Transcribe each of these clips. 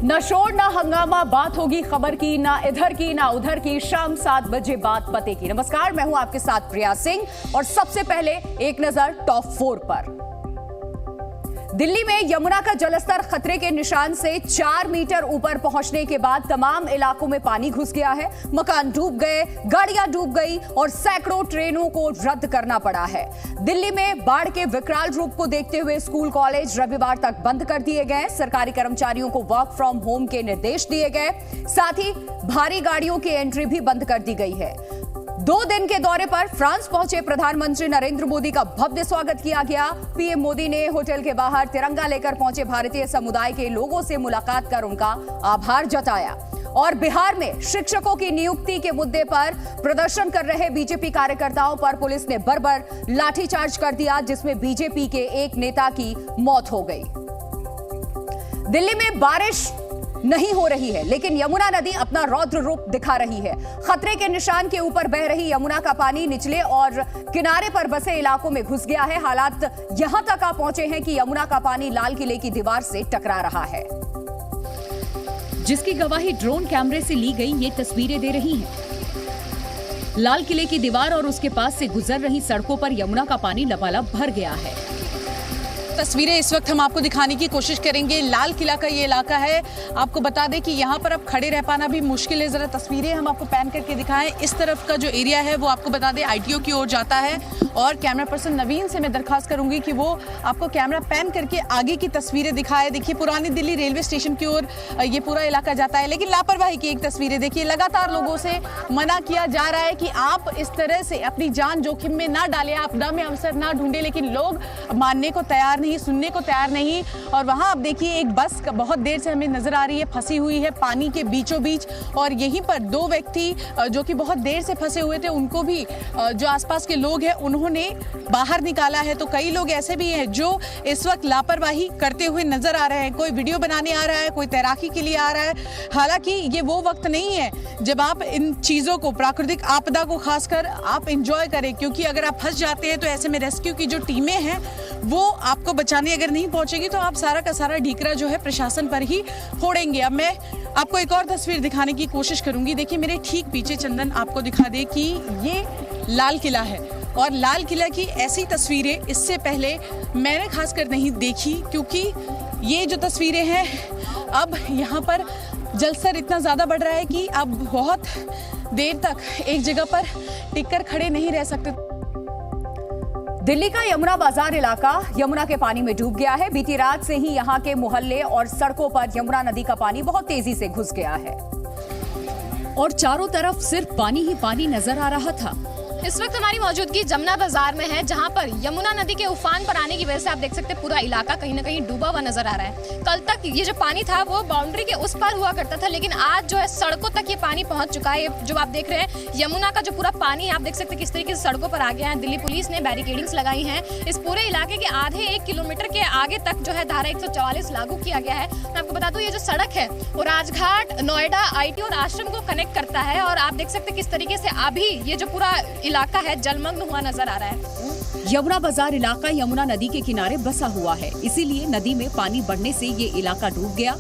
न शोर न हंगामा, बात होगी खबर की, ना इधर की ना उधर की। शाम 7 बजे बात पते की। नमस्कार, मैं हूं आपके साथ प्रिया सिंह और सबसे पहले एक नजर टॉप 4 पर। दिल्ली में यमुना का जलस्तर खतरे के निशान से 4 मीटर ऊपर पहुंचने के बाद तमाम इलाकों में पानी घुस गया है। मकान डूब गए, गाड़ियां डूब गई और सैकड़ों ट्रेनों को रद्द करना पड़ा है। दिल्ली में बाढ़ के विकराल रूप को देखते हुए स्कूल कॉलेज रविवार तक बंद कर दिए गए। सरकारी कर्मचारियों को वर्क फ्रॉम होम के निर्देश दिए गए। साथ ही भारी गाड़ियों की एंट्री भी बंद कर दी गई है। 2 दिन के दौरे पर फ्रांस पहुंचे प्रधानमंत्री नरेंद्र मोदी का भव्य स्वागत किया गया। पीएम मोदी ने होटल के बाहर तिरंगा लेकर पहुंचे भारतीय समुदाय के लोगों से मुलाकात कर उनका आभार जताया। और बिहार में शिक्षकों की नियुक्ति के मुद्दे पर प्रदर्शन कर रहे बीजेपी कार्यकर्ताओं पर पुलिस ने बर्बर लाठीचार्ज कर दिया, जिसमें बीजेपी के एक नेता की मौत हो गई। दिल्ली में बारिश नहीं हो रही है, लेकिन यमुना नदी अपना रौद्र रूप दिखा रही है। खतरे के निशान के ऊपर बह रही यमुना का पानी निचले और किनारे पर बसे इलाकों में घुस गया है। हालात यहां तक आ पहुंचे हैं कि यमुना का पानी लाल किले की दीवार से टकरा रहा है, जिसकी गवाही ड्रोन कैमरे से ली गई ये तस्वीरें दे रही हैं। लाल किले की दीवार और उसके पास से गुजर रही सड़कों पर यमुना का पानी लबालब भर गया है। तस्वीरें इस वक्त हम आपको दिखाने की कोशिश करेंगे। लाल किला का ये इलाका है। आपको बता दें कि यहाँ पर अब खड़े रह पाना भी मुश्किल है। जरा तस्वीरें हम आपको पैन करके दिखाएं। इस तरफ का जो एरिया है वो आपको बता दें आईटीओ की ओर जाता है। और कैमरा पर्सन नवीन से मैं दरखास्त करूंगी कि वो आपको कैमरा पैन करके आगे की तस्वीरें दिखाए। देखिए, पुरानी दिल्ली रेलवे स्टेशन की ओर ये पूरा इलाका जाता है, लेकिन लापरवाही की एक तस्वीरें देखिए। लगातार लोगों से मना किया जा रहा है कि आप इस तरह से अपनी जान जोखिम में ना डालें, आपदा में अवसर ना ढूंढें, लेकिन लोग मानने को तैयार नहीं, सुनने को तैयार नहीं। और वहां आप देखिए एक बस बहुत देर से हमें नजर आ रही है, फंसी हुई है पानी के बीचों बीच। और यहीं पर 2 व्यक्ति जो कि बहुत देर से फंसे हुए थे, उनको भी जो आसपास के लोग हैं उन्होंने बाहर निकाला है। तो कई लोग ऐसे भी हैं जो इस वक्त लापरवाही करते हुए नजर आ रहे हैं। कोई वीडियो बनाने आ रहा है, कोई तैराकी के लिए आ रहा है। हालांकि ये वो वक्त नहीं है जब आप इन चीजों को, प्राकृतिक आपदा को खासकर आप एंजॉय करें, क्योंकि अगर आप फंस जाते हैं तो ऐसे में रेस्क्यू की जो टीमें हैं वो आपको बचाने अगर नहीं पहुंचेगी तो आप सारा का सारा ढीकरा जो है प्रशासन पर ही फोड़ेंगे। अब मैं आपको एक और तस्वीर दिखाने की कोशिश करूंगी। देखिए, मेरे ठीक पीछे चंदन आपको दिखा दे कि ये लाल किला है। और लाल किला की ऐसी तस्वीरें इससे पहले मैंने खासकर नहीं देखी, क्योंकि ये जो तस्वीरें हैं, अब यहाँ पर जलस्तर इतना ज़्यादा बढ़ रहा है कि अब बहुत देर तक एक जगह पर टिककर खड़े नहीं रह सकते। दिल्ली का यमुना बाजार इलाका यमुना के पानी में डूब गया है। बीती रात से ही यहां के मोहल्ले और सड़कों पर यमुना नदी का पानी बहुत तेजी से घुस गया है और चारों तरफ सिर्फ पानी ही पानी नजर आ रहा था। इस वक्त हमारी मौजूदगी जमुना बाजार में है, जहां पर यमुना नदी के उफान पर आने की वजह से आप देख सकते हैं पूरा इलाका कहीं ना कहीं डूबा हुआ नजर आ रहा है। कल तक ये जो पानी था वो बाउंड्री के उस पार हुआ करता था, लेकिन आज जो है सड़कों तक ये पानी पहुंच चुका है। जो आप देख रहे हैं यमुना का जो पूरा पानी, आप देख सकते हैं किस तरीके से सड़कों पर आ गया है। दिल्ली पुलिस ने बैरिकेडिंग्स लगाई हैं। इस पूरे इलाके के आधे 1 किलोमीटर के आगे तक जो है धारा 144 लागू किया गया है। मैं आपको बता दूं, ये जो सड़क है वो राजघाट, नोएडा, आईटी और आश्रम को कनेक्ट करता है। और आप देख सकते हैं किस तरीके से अभी ये जो पूरा इलाका है जलमग्न हुआ नजर आ रहा है। यमुना बाजार इलाका यमुना नदी के किनारे बसा हुआ है, इसीलिए नदी में पानी बढ़ने से ये इलाका डूब गया।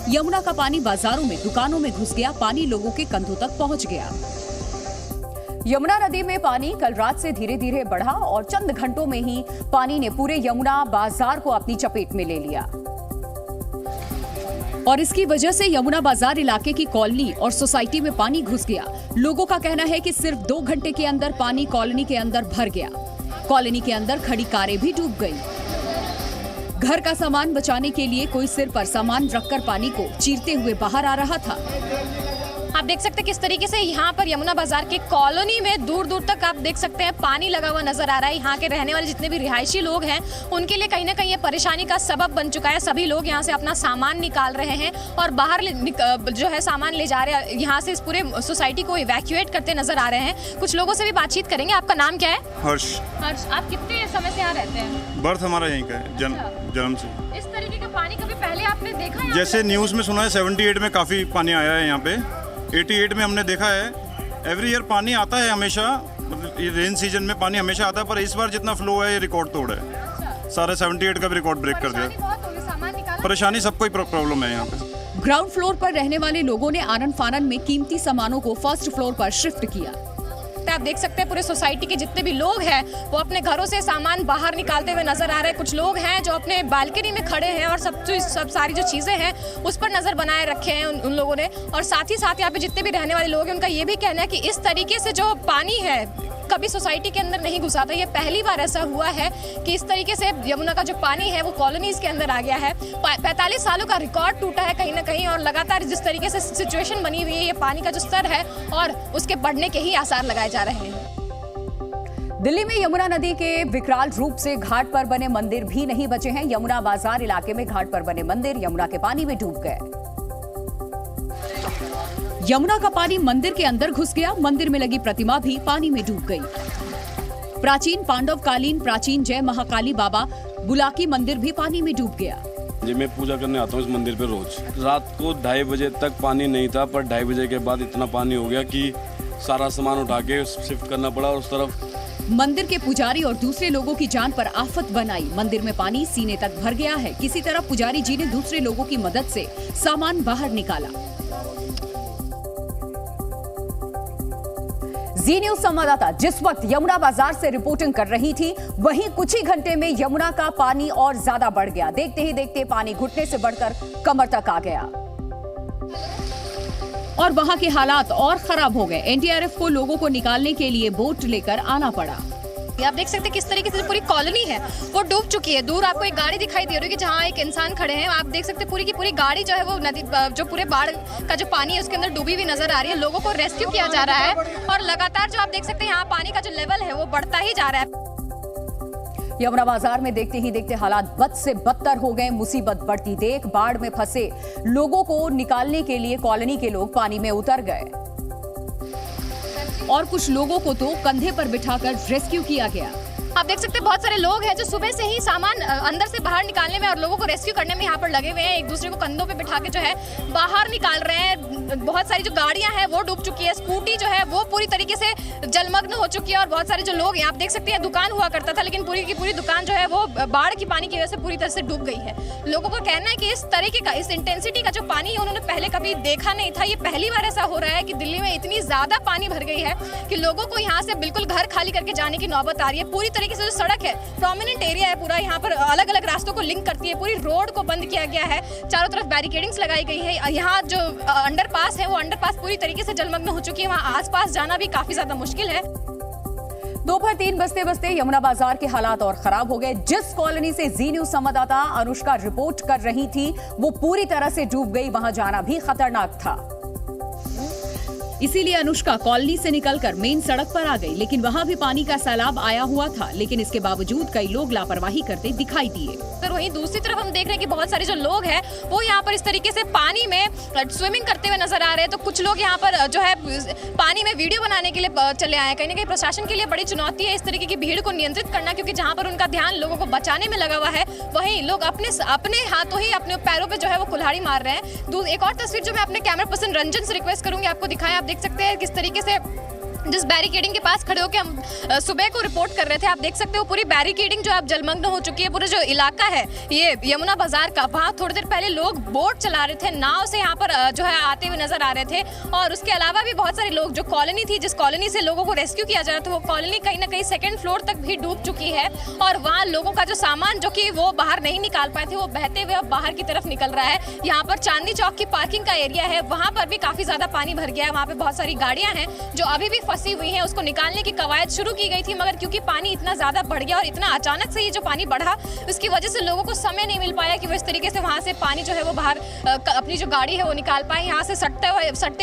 यमुना का पानी बाजारों में, दुकानों में घुस गया। पानी लोगों के कंधों तक पहुंच गया। यमुना नदी में पानी कल रात से धीरे धीरे बढ़ा और चंद घंटों में ही पानी ने पूरे यमुना बाजार को अपनी चपेट में ले लिया। और इसकी वजह से यमुना बाजार इलाके की कॉलोनी और सोसाइटी में पानी घुस गया। लोगों का कहना है कि सिर्फ 2 घंटे के अंदर पानी कॉलोनी के अंदर भर गया। कॉलोनी के अंदर खड़ी कारें भी डूब गई। घर का सामान बचाने के लिए कोई सिर पर सामान रखकर पानी को चीरते हुए बाहर आ रहा था। आप देख सकते हैं किस तरीके से यहाँ पर यमुना बाजार के कॉलोनी में दूर दूर तक आप देख सकते हैं पानी लगा हुआ नजर आ रहा है। यहाँ के रहने वाले जितने भी रिहायशी लोग हैं उनके लिए कहीं ना कहीं ये परेशानी का सबब बन चुका है। सभी लोग यहाँ से अपना सामान निकाल रहे हैं और बाहर जो है सामान ले जा रहे हैं। यहाँ से इस पूरे सोसाइटी को इवैक्यूएट करते नजर आ रहे हैं। कुछ लोगों से भी बातचीत करेंगे। आपका नाम क्या है? हर्ष। आप कितने समय से यहाँ रहते हैं? बर्थ हमारा यहीं का है, जन्म से। इस तरीके का पानी कभी पहले आपने देखा? जैसे न्यूज़ में सुना है 78 में काफ़ी पानी आया है यहाँ पे। 88 में हमने देखा है। एवरी ईयर पानी आता है हमेशा, मतलब ये रेन सीजन में पानी हमेशा आता है, पर इस बार जितना फ्लो है ये रिकॉर्ड तोड़ है। सारे 78 का भी रिकॉर्ड ब्रेक कर दिया। परेशानी बहुत होगी, सामान निकालना। परेशानी सबको ही प्रॉब्लम है यहाँ पे। ग्राउंड फ्लोर पर रहने वाले लोगों ने आनन फानन में कीमती सामानों को फर्स्ट फ्लोर पर शिफ्ट किया। आप देख सकते हैं पूरे सोसाइटी के जितने भी लोग हैं वो अपने घरों से सामान बाहर निकालते हुए नजर आ रहे हैं। कुछ लोग हैं जो अपने बालकनी में खड़े हैं और सब सारी जो चीजें हैं उस पर नजर बनाए रखे हैं उन लोगों ने। और साथ ही साथ यहाँ पे जितने भी रहने वाले लोग हैं उनका ये भी कहना है कि इस तरीके से जो पानी है कभी सोसाइटी के अंदर नहीं घुसा था। ये पहली बार ऐसा हुआ है कि इस तरीके से यमुना का जो पानी है वो कॉलोनीज के अंदर आ गया है। 45 सालों का रिकॉर्ड टूटा है कहीं ना कहीं, और लगातार जिस तरीके से सिचुएशन बनी हुई है, ये पानी का जो स्तर है और उसके बढ़ने के ही आसार लगाए जा रहे हैं। दिल्ली में यमुना नदी के विकराल रूप से घाट पर बने मंदिर भी नहीं बचे हैं। यमुना बाजार इलाके में घाट पर बने मंदिर यमुना के पानी में डूब गए। यमुना का पानी मंदिर के अंदर घुस गया। मंदिर में लगी प्रतिमा भी पानी में डूब गई। प्राचीन पांडवकालीन प्राचीन जय महाकाली बाबा बुलाकी मंदिर भी पानी में डूब गया। जी मैं पूजा करने आता हूँ इस मंदिर पे रोज। रात को 2:30 बजे तक पानी नहीं था, पर 2:30 बजे के बाद इतना पानी हो गया कि सारा सामान उठा के शिफ्ट करना पड़ा उस तरफ। मंदिर के पुजारी और दूसरे लोगों की जान पर आफत बनाई। मंदिर में पानी सीने तक भर गया है। किसी तरह पुजारी जी ने दूसरे लोगों की मदद से सामान बाहर निकाला। जी न्यूज संवाददाता जिस वक्त यमुना बाजार से रिपोर्टिंग कर रही थी, वहीं कुछ ही घंटे में यमुना का पानी और ज्यादा बढ़ गया। देखते ही देखते पानी घुटने से बढ़कर कमर तक आ गया और वहां के हालात और खराब हो गए। एनडीआरएफ को लोगों को निकालने के लिए बोट लेकर आना पड़ा। आप देख सकते हैं किस तरीके से पूरी कॉलोनी है वो डूब चुकी है। दूर आपको एक गाड़ी दिखाई दे रही है जहां एक इंसान खड़े हैं। आप देख सकते हैं पूरी की पूरी गाड़ी जो है वो नदी जो पूरे बाढ़ का जो पानी है उसके अंदर डूबी हुई नजर आ रही है। लोगों को रेस्क्यू किया जा रहा है और लगातार जो आप देख सकते हैं यहाँ पानी का जो लेवल है वो बढ़ता ही जा रहा है। यमुना बाजार में देखते ही देखते हालात बद से बदतर हो गए। मुसीबत बढ़ती देख बाढ़ में फंसे लोगों को निकालने के लिए कॉलोनी के लोग पानी में उतर गए और कुछ लोगों को तो कंधे पर बिठाकर रेस्क्यू किया गया। आप देख सकते हैं बहुत सारे लोग हैं जो सुबह से ही सामान अंदर से बाहर निकालने में और लोगों को रेस्क्यू करने में यहाँ पर लगे हुए हैं। एक दूसरे को कंधों पे बिठा के जो है बाहर निकाल रहे हैं। बहुत सारी जो गाड़ियां हैं वो डूब चुकी है। स्कूटी जो है वो पूरी तरीके से जलमग्न हो चुकी है और बहुत सारे जो लोग हैं आप देख सकते हैं दुकान हुआ करता था लेकिन पूरी की पूरी दुकान जो है वो बाढ़ की पानी की वजह से पूरी तरह से डूब गई है। लोगों का कहना है कि इस तरीके का इस इंटेंसिटी का जो पानी है उन्होंने पहले कभी देखा नहीं था। ये पहली बार ऐसा हो रहा है कि दिल्ली में इतनी ज्यादा पानी भर गई है कि लोगों को यहाँ से बिल्कुल घर खाली करके जाने की नौबत आ रही है। पूरी तरीके से जो सड़क है प्रोमिनेंट एरिया है पूरा, यहाँ पर अलग अलग रास्तों को लिंक करती है। पूरी रोड को बंद किया गया है, चारों तरफ बैरिकेडिंग्स लगाई गई है। यहाँ जो अंडरपास है वो अंडरपास पूरी तरीके से जलमग्न हो चुकी है। वहाँ आसपास जाना भी काफी ज्यादा मुश्किल है। दोपहर 3 बजते बजते यमुना बाजार के हालात और खराब हो गए। जिस कॉलोनी से जी न्यूज संवाददाता अनुष्का रिपोर्ट कर रही थी वो पूरी तरह से डूब गई। वहां जाना भी खतरनाक था, इसीलिए अनुष्का कॉलोनी से निकलकर मेन सड़क पर आ गई। लेकिन वहां भी पानी का सैलाब आया हुआ था, लेकिन इसके बावजूद कई लोग लापरवाही करते दिखाई दिए। तो वहीं दूसरी तरफ हम देख रहे हैं कि बहुत सारे जो लोग हैं वो यहाँ पर इस तरीके से पानी में स्विमिंग करते हुए नजर आ रहे हैं। तो कुछ लोग यहाँ पर जो है पानी में वीडियो बनाने के लिए चले आए हैं। कहीं ना कहीं प्रशासन के लिए बड़ी चुनौती है इस तरीके की भीड़ को नियंत्रित करना, क्योंकि जहाँ पर उनका ध्यान लोगों को बचाने में लगा हुआ है वहीं लोग अपने हाथों ही अपने पैरों पे जो है वो कुल्हाड़ी मार रहे हैं। एक और तस्वीर जो मैं अपने कैमरा पर्सन रंजन से रिक्वेस्ट करूंगी आपको दिखाएं। आप देख सकते हैं किस तरीके से जिस बैरिकेडिंग के पास खड़े होकर हम सुबह को रिपोर्ट कर रहे थे, आप देख सकते हो पूरी बैरिकेडिंग जो अब जलमग्न हो चुकी है। पूरा जो इलाका है ये यमुना बाजार का, वहाँ थोड़ी देर पहले लोग बोट चला रहे थे, नाव से यहाँ पर जो है आते हुए नजर आ रहे थे। और उसके अलावा भी बहुत सारे लोग, जो कॉलोनी थी जिस कॉलोनी से लोगों को रेस्क्यू किया जा रहा था वो कॉलोनी कहीं ना कहीं 2nd फ्लोर तक भी डूब चुकी है। और वहाँ लोगों का जो सामान जो कि वो बाहर नहीं निकाल पाए थे वो बहते हुए अब बाहर की तरफ निकल रहा है। यहाँ पर चांदनी चौक की पार्किंग का एरिया है, वहाँ पर भी काफी ज्यादा पानी भर गया है। वहाँ पे बहुत सारी गाड़ियां हैं जो अभी भी फंसी हुई हैं, उसको निकालने की कवायद शुरू की गई थी, मगर क्योंकि पानी इतना ज्यादा बढ़ गया और इतना अचानक से ये जो पानी बढ़ा उसकी वजह से लोगों को समय नहीं मिल पाया कि वो इस तरीके से वहां से पानी जो है वो बाहर अपनी जो गाड़ी है वो निकाल पाए। यहाँ से सटते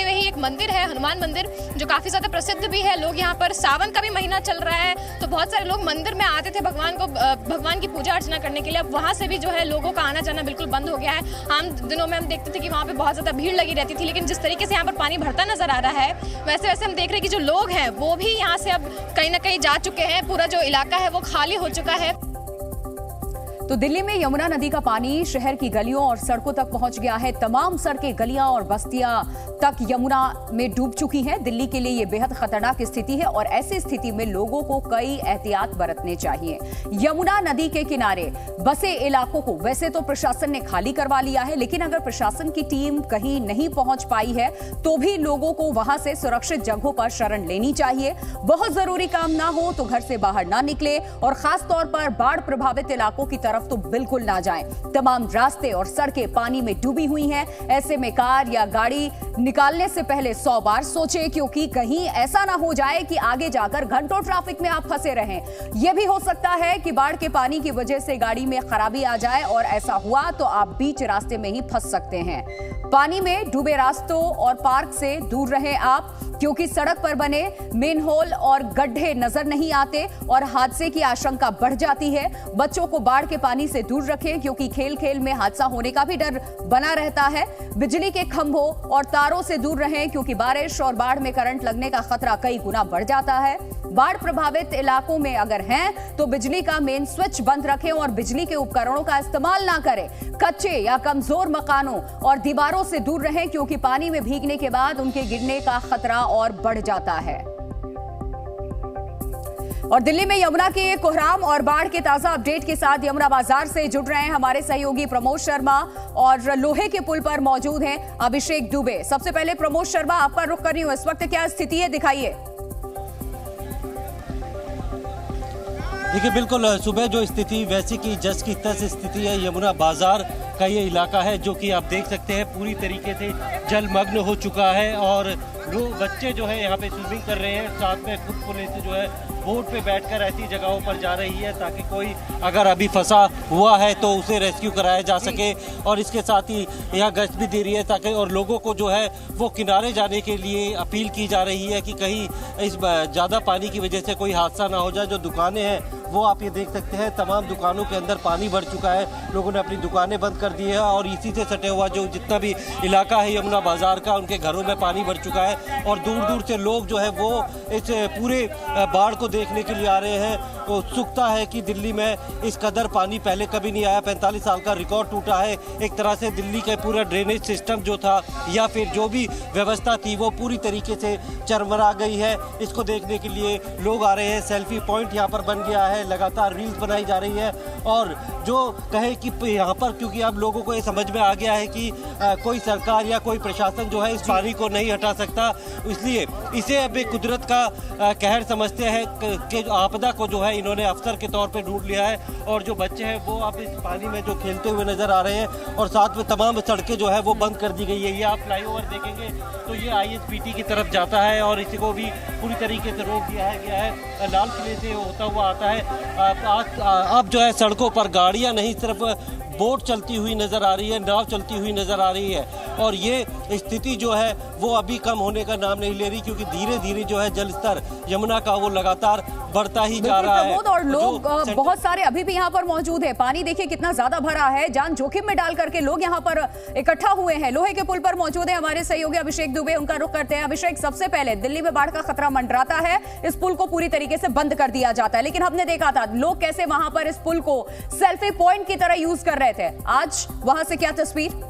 हुए ही एक मंदिर है, हनुमान मंदिर, जो काफी ज्यादा प्रसिद्ध भी है। लोग यहाँ पर सावन का भी महीना चल रहा है तो बहुत सारे लोग मंदिर में आते थे भगवान की पूजा अर्चना करने के लिए। अब वहां से भी जो है लोगों का आना जाना बिल्कुल बंद हो गया है। आम दिनों में हम देखते थे कि वहाँ पे बहुत ज्यादा भीड़ लगी रहती थी, लेकिन जिस तरीके से यहाँ पर पानी भरता नजर आ रहा है वैसे वैसे हम देख रहे हैं कि जो लोग हैं वो भी यहाँ से अब कहीं ना कहीं जा चुके हैं। पूरा जो इलाका है वो खाली हो चुका है। तो दिल्ली में यमुना नदी का पानी शहर की गलियों और सड़कों तक पहुंच गया है। तमाम सड़कें, गलियां और बस्तियां तक यमुना में डूब चुकी हैं। दिल्ली के लिए यह बेहद खतरनाक स्थिति है और ऐसी स्थिति में लोगों को कई एहतियात बरतने चाहिए। यमुना नदी के किनारे बसे इलाकों को वैसे तो प्रशासन ने खाली करवा लिया है, लेकिन अगर प्रशासन की टीम कहीं नहीं पहुंच पाई है तो भी लोगों को वहां से सुरक्षित जगहों पर शरण लेनी चाहिए। बहुत जरूरी काम ना हो तो घर से बाहर ना निकले और खास तौर पर बाढ़ प्रभावित इलाकों की तरफ तो बिल्कुल ना जाएं। तमाम रास्ते और सड़कें पानी में डूबी हुई हैं। ऐसे में कार या गाड़ी निकालने से पहले 100 बार सोचें, क्योंकि कहीं ऐसा ना हो जाए कि आगे जाकर घंटों ट्रैफिक में आप फंसे रहें। यह भी हो सकता है कि बाढ़ के पानी की वजह से गाड़ी में खराबी आ जाए और ऐसा हुआ तो आप बीच रास्ते में ही फंस सकते हैं। पानी में डूबे रास्तों और पार्क से दूर रहें आप, क्योंकि सड़क पर बने मेनहोल और गड्ढे नजर नहीं आते और हादसे की आशंका बढ़ जाती है। बच्चों को बाढ़ के पानी से दूर रखें, क्योंकि खेल खेल में हादसा होने का भी डर बना रहता है। बिजली के खंभों और तारों से दूर रहें, क्योंकि बारिश और बाढ़ में करंट लगने का खतरा कई गुना बढ़ जाता है। बाढ़ प्रभावित इलाकों में अगर हैं तो बिजली का मेन स्विच बंद रखें और बिजली के उपकरणों का इस्तेमाल ना करें। कच्चे या कमजोर मकानों और दीवारों से दूर रहें, क्योंकि पानी में भीगने के बाद उनके गिरने का खतरा और बढ़ जाता है। और दिल्ली में यमुना के कोहराम और बाढ़ के ताजा अपडेट के साथ यमुना बाजार से जुड़ रहे हैं हमारे सहयोगी प्रमोद शर्मा और लोहे के पुल पर मौजूद हैं अभिषेक दुबे। सबसे पहले प्रमोद शर्मा, आपका रुख कर रही हूं, इस वक्त क्या स्थिति है, दिखाइए। देखिए, बिल्कुल सुबह जो स्थिति वैसी की जस की तस स्थिति है। यमुना बाजार का ये इलाका है जो कि आप देख सकते हैं पूरी तरीके से जलमग्न हो चुका है और लोग, बच्चे जो है यहाँ पे स्विमिंग कर रहे हैं। साथ में खुद पुलिस जो है बोट पे बैठकर ऐसी जगहों पर जा रही है ताकि कोई अगर अभी फंसा हुआ है तो उसे रेस्क्यू कराया जा सके। और इसके साथ ही यहाँ गश्त भी दे रही है ताकि और लोगों को जो है वो किनारे जाने के लिए अपील की जा रही है कि कहीं इस ज़्यादा पानी की वजह से कोई हादसा ना हो जाए। जो दुकानें हैं वो आप ये देख सकते हैं, तमाम दुकानों के अंदर पानी भर चुका है। लोगों ने अपनी दुकानें बंद कर दी है और इसी से सटे हुआ जो जितना भी इलाका है यमुना बाजार का, उनके घरों में पानी भर चुका है और दूर दूर से लोग जो है वो इस पूरे बाढ़ को देखने के लिए आ रहे हैं। तो उत्सुकता है कि दिल्ली में इस कदर पानी पहले कभी नहीं आया। 45 साल का रिकॉर्ड टूटा है। एक तरह से दिल्ली का पूरा ड्रेनेज सिस्टम जो था या फिर जो भी व्यवस्था थी वो पूरी तरीके से चरमरा गई है। इसको देखने के लिए लोग आ रहे हैं। सेल्फी पॉइंट यहाँ पर बन गया है, लगातार रील्स बनाई जा रही है और जो कहे कि यहाँ पर, क्योंकि अब लोगों को ये समझ में आ गया है कि कोई सरकार या कोई प्रशासन जो है इस पानी को नहीं हटा सकता, इसलिए इसे अब एक कुदरत का कहर समझते हैं कि आपदा को जो है इन्होंने अवसर के तौर पे ढूंढ लिया है। और जो बच्चे हैं वो अब इस पानी में जो खेलते हुए नजर आ रहे हैं और साथ में तमाम सड़कें जो है वो बंद कर दी गई है। ये आप फ्लाईओवर देखेंगे तो ये ISPT की तरफ जाता है और इसी को भी पूरी तरीके से रोक दिया गया है। लाल किले से होता हुआ आता है। अब जो है सड़कों पर गाड़ियां नहीं, सिर्फ बोट चलती हुई नजर आ रही है, नाव चलती हुई नजर आ रही है और ये स्थिति जो है वो अभी कम होने का नाम नहीं ले रही, क्योंकि धीरे धीरे जो है जल स्तर यमुना का वो लगातार बढ़ता ही जा रहा है। और लोग बहुत सारे अभी भी यहाँ पर मौजूद है। पानी देखिए कितना ज्यादा भरा है, जान जोखिम में डाल करके लोग यहाँ पर इकट्ठा हुए हैं। लोहे के पुल पर मौजूद है हमारे सहयोगी अभिषेक दुबे, उनका रुख करते हैं। अभिषेक, सबसे पहले दिल्ली में बाढ़ का खतरा मंडराता है, इस पुल को पूरी तरीके से बंद कर दिया जाता है, लेकिन हमने देखा था लोग कैसे वहां पर इस पुल को सेल्फी पॉइंट की तरह यूज कर रहे थे। आज वहां से क्या तस्वीर?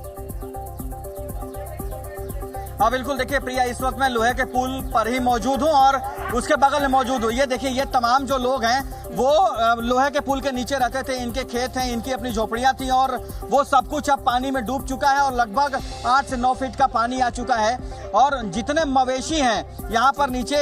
हाँ बिल्कुल, देखिए प्रिया, इस वक्त मैं लोहे के पुल पर ही मौजूद हूँ और उसके बगल में मौजूद हूँ। ये देखिए, ये तमाम जो लोग हैं वो लोहे के पुल के नीचे रहते थे। इनके खेत हैं, इनकी अपनी झोपड़ियाँ थी और वो सब कुछ अब पानी में डूब चुका है और लगभग 8 से 9 फीट का पानी आ चुका है। और जितने मवेशी हैं यहाँ पर नीचे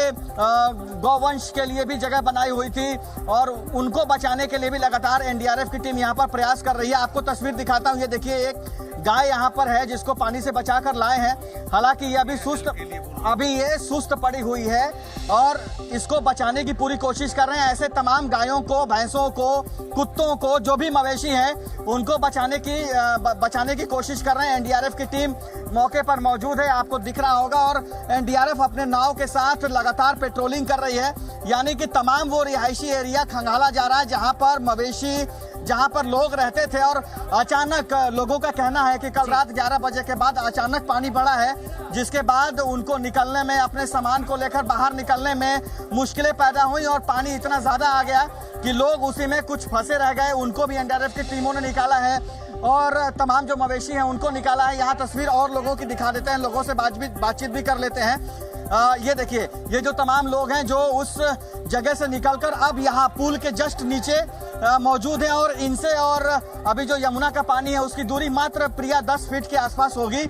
गौवंश के लिए भी जगह बनाई हुई थी और उनको बचाने के लिए भी लगातार NDRF की टीम यहाँ पर प्रयास कर रही है। आपको तस्वीर दिखाता हूँ। ये देखिए, एक गाय यहाँ पर है जिसको पानी से बचाकर लाए हैं। हालांकि ये अभी ये सुस्त पड़ी हुई है और इसको बचाने की पूरी कोशिश कर रहे हैं। ऐसे तमाम गायों को, भैंसों को, कुत्तों को, जो भी मवेशी हैं उनको बचाने की कोशिश कर रहे हैं। NDRF की टीम मौके पर मौजूद है, आपको दिख रहा होगा, और NDRF अपने नाव के साथ लगातार पेट्रोलिंग कर रही है। यानी कि तमाम वो रिहायशी एरिया खंगाला जा रहा है जहां पर मवेशी जहां पर लोग रहते थे और अचानक लोगों का कहना है कि कल रात 11 बजे के बाद अचानक पानी बढ़ा है, जिसके बाद उनको निकलने में, अपने सामान को लेकर बाहर निकलने में मुश्किलें पैदा हुई और पानी इतना ज्यादा आ गया कि लोग उसी में कुछ फंसे रह गए। उनको भी एनडीआरएफ की टीमों ने निकाला है और तमाम जो मवेशी हैं उनको निकाला है। यहाँ तस्वीर और लोगों की दिखा देते हैं, लोगों से बातचीत भी कर लेते हैं। ये देखिए, ये जो तमाम लोग हैं जो उस जगह से निकलकर अब यहाँ पुल के जस्ट नीचे मौजूद हैं और इनसे और अभी जो यमुना का पानी है उसकी दूरी मात्र प्रिया 10 फीट के आसपास होगी।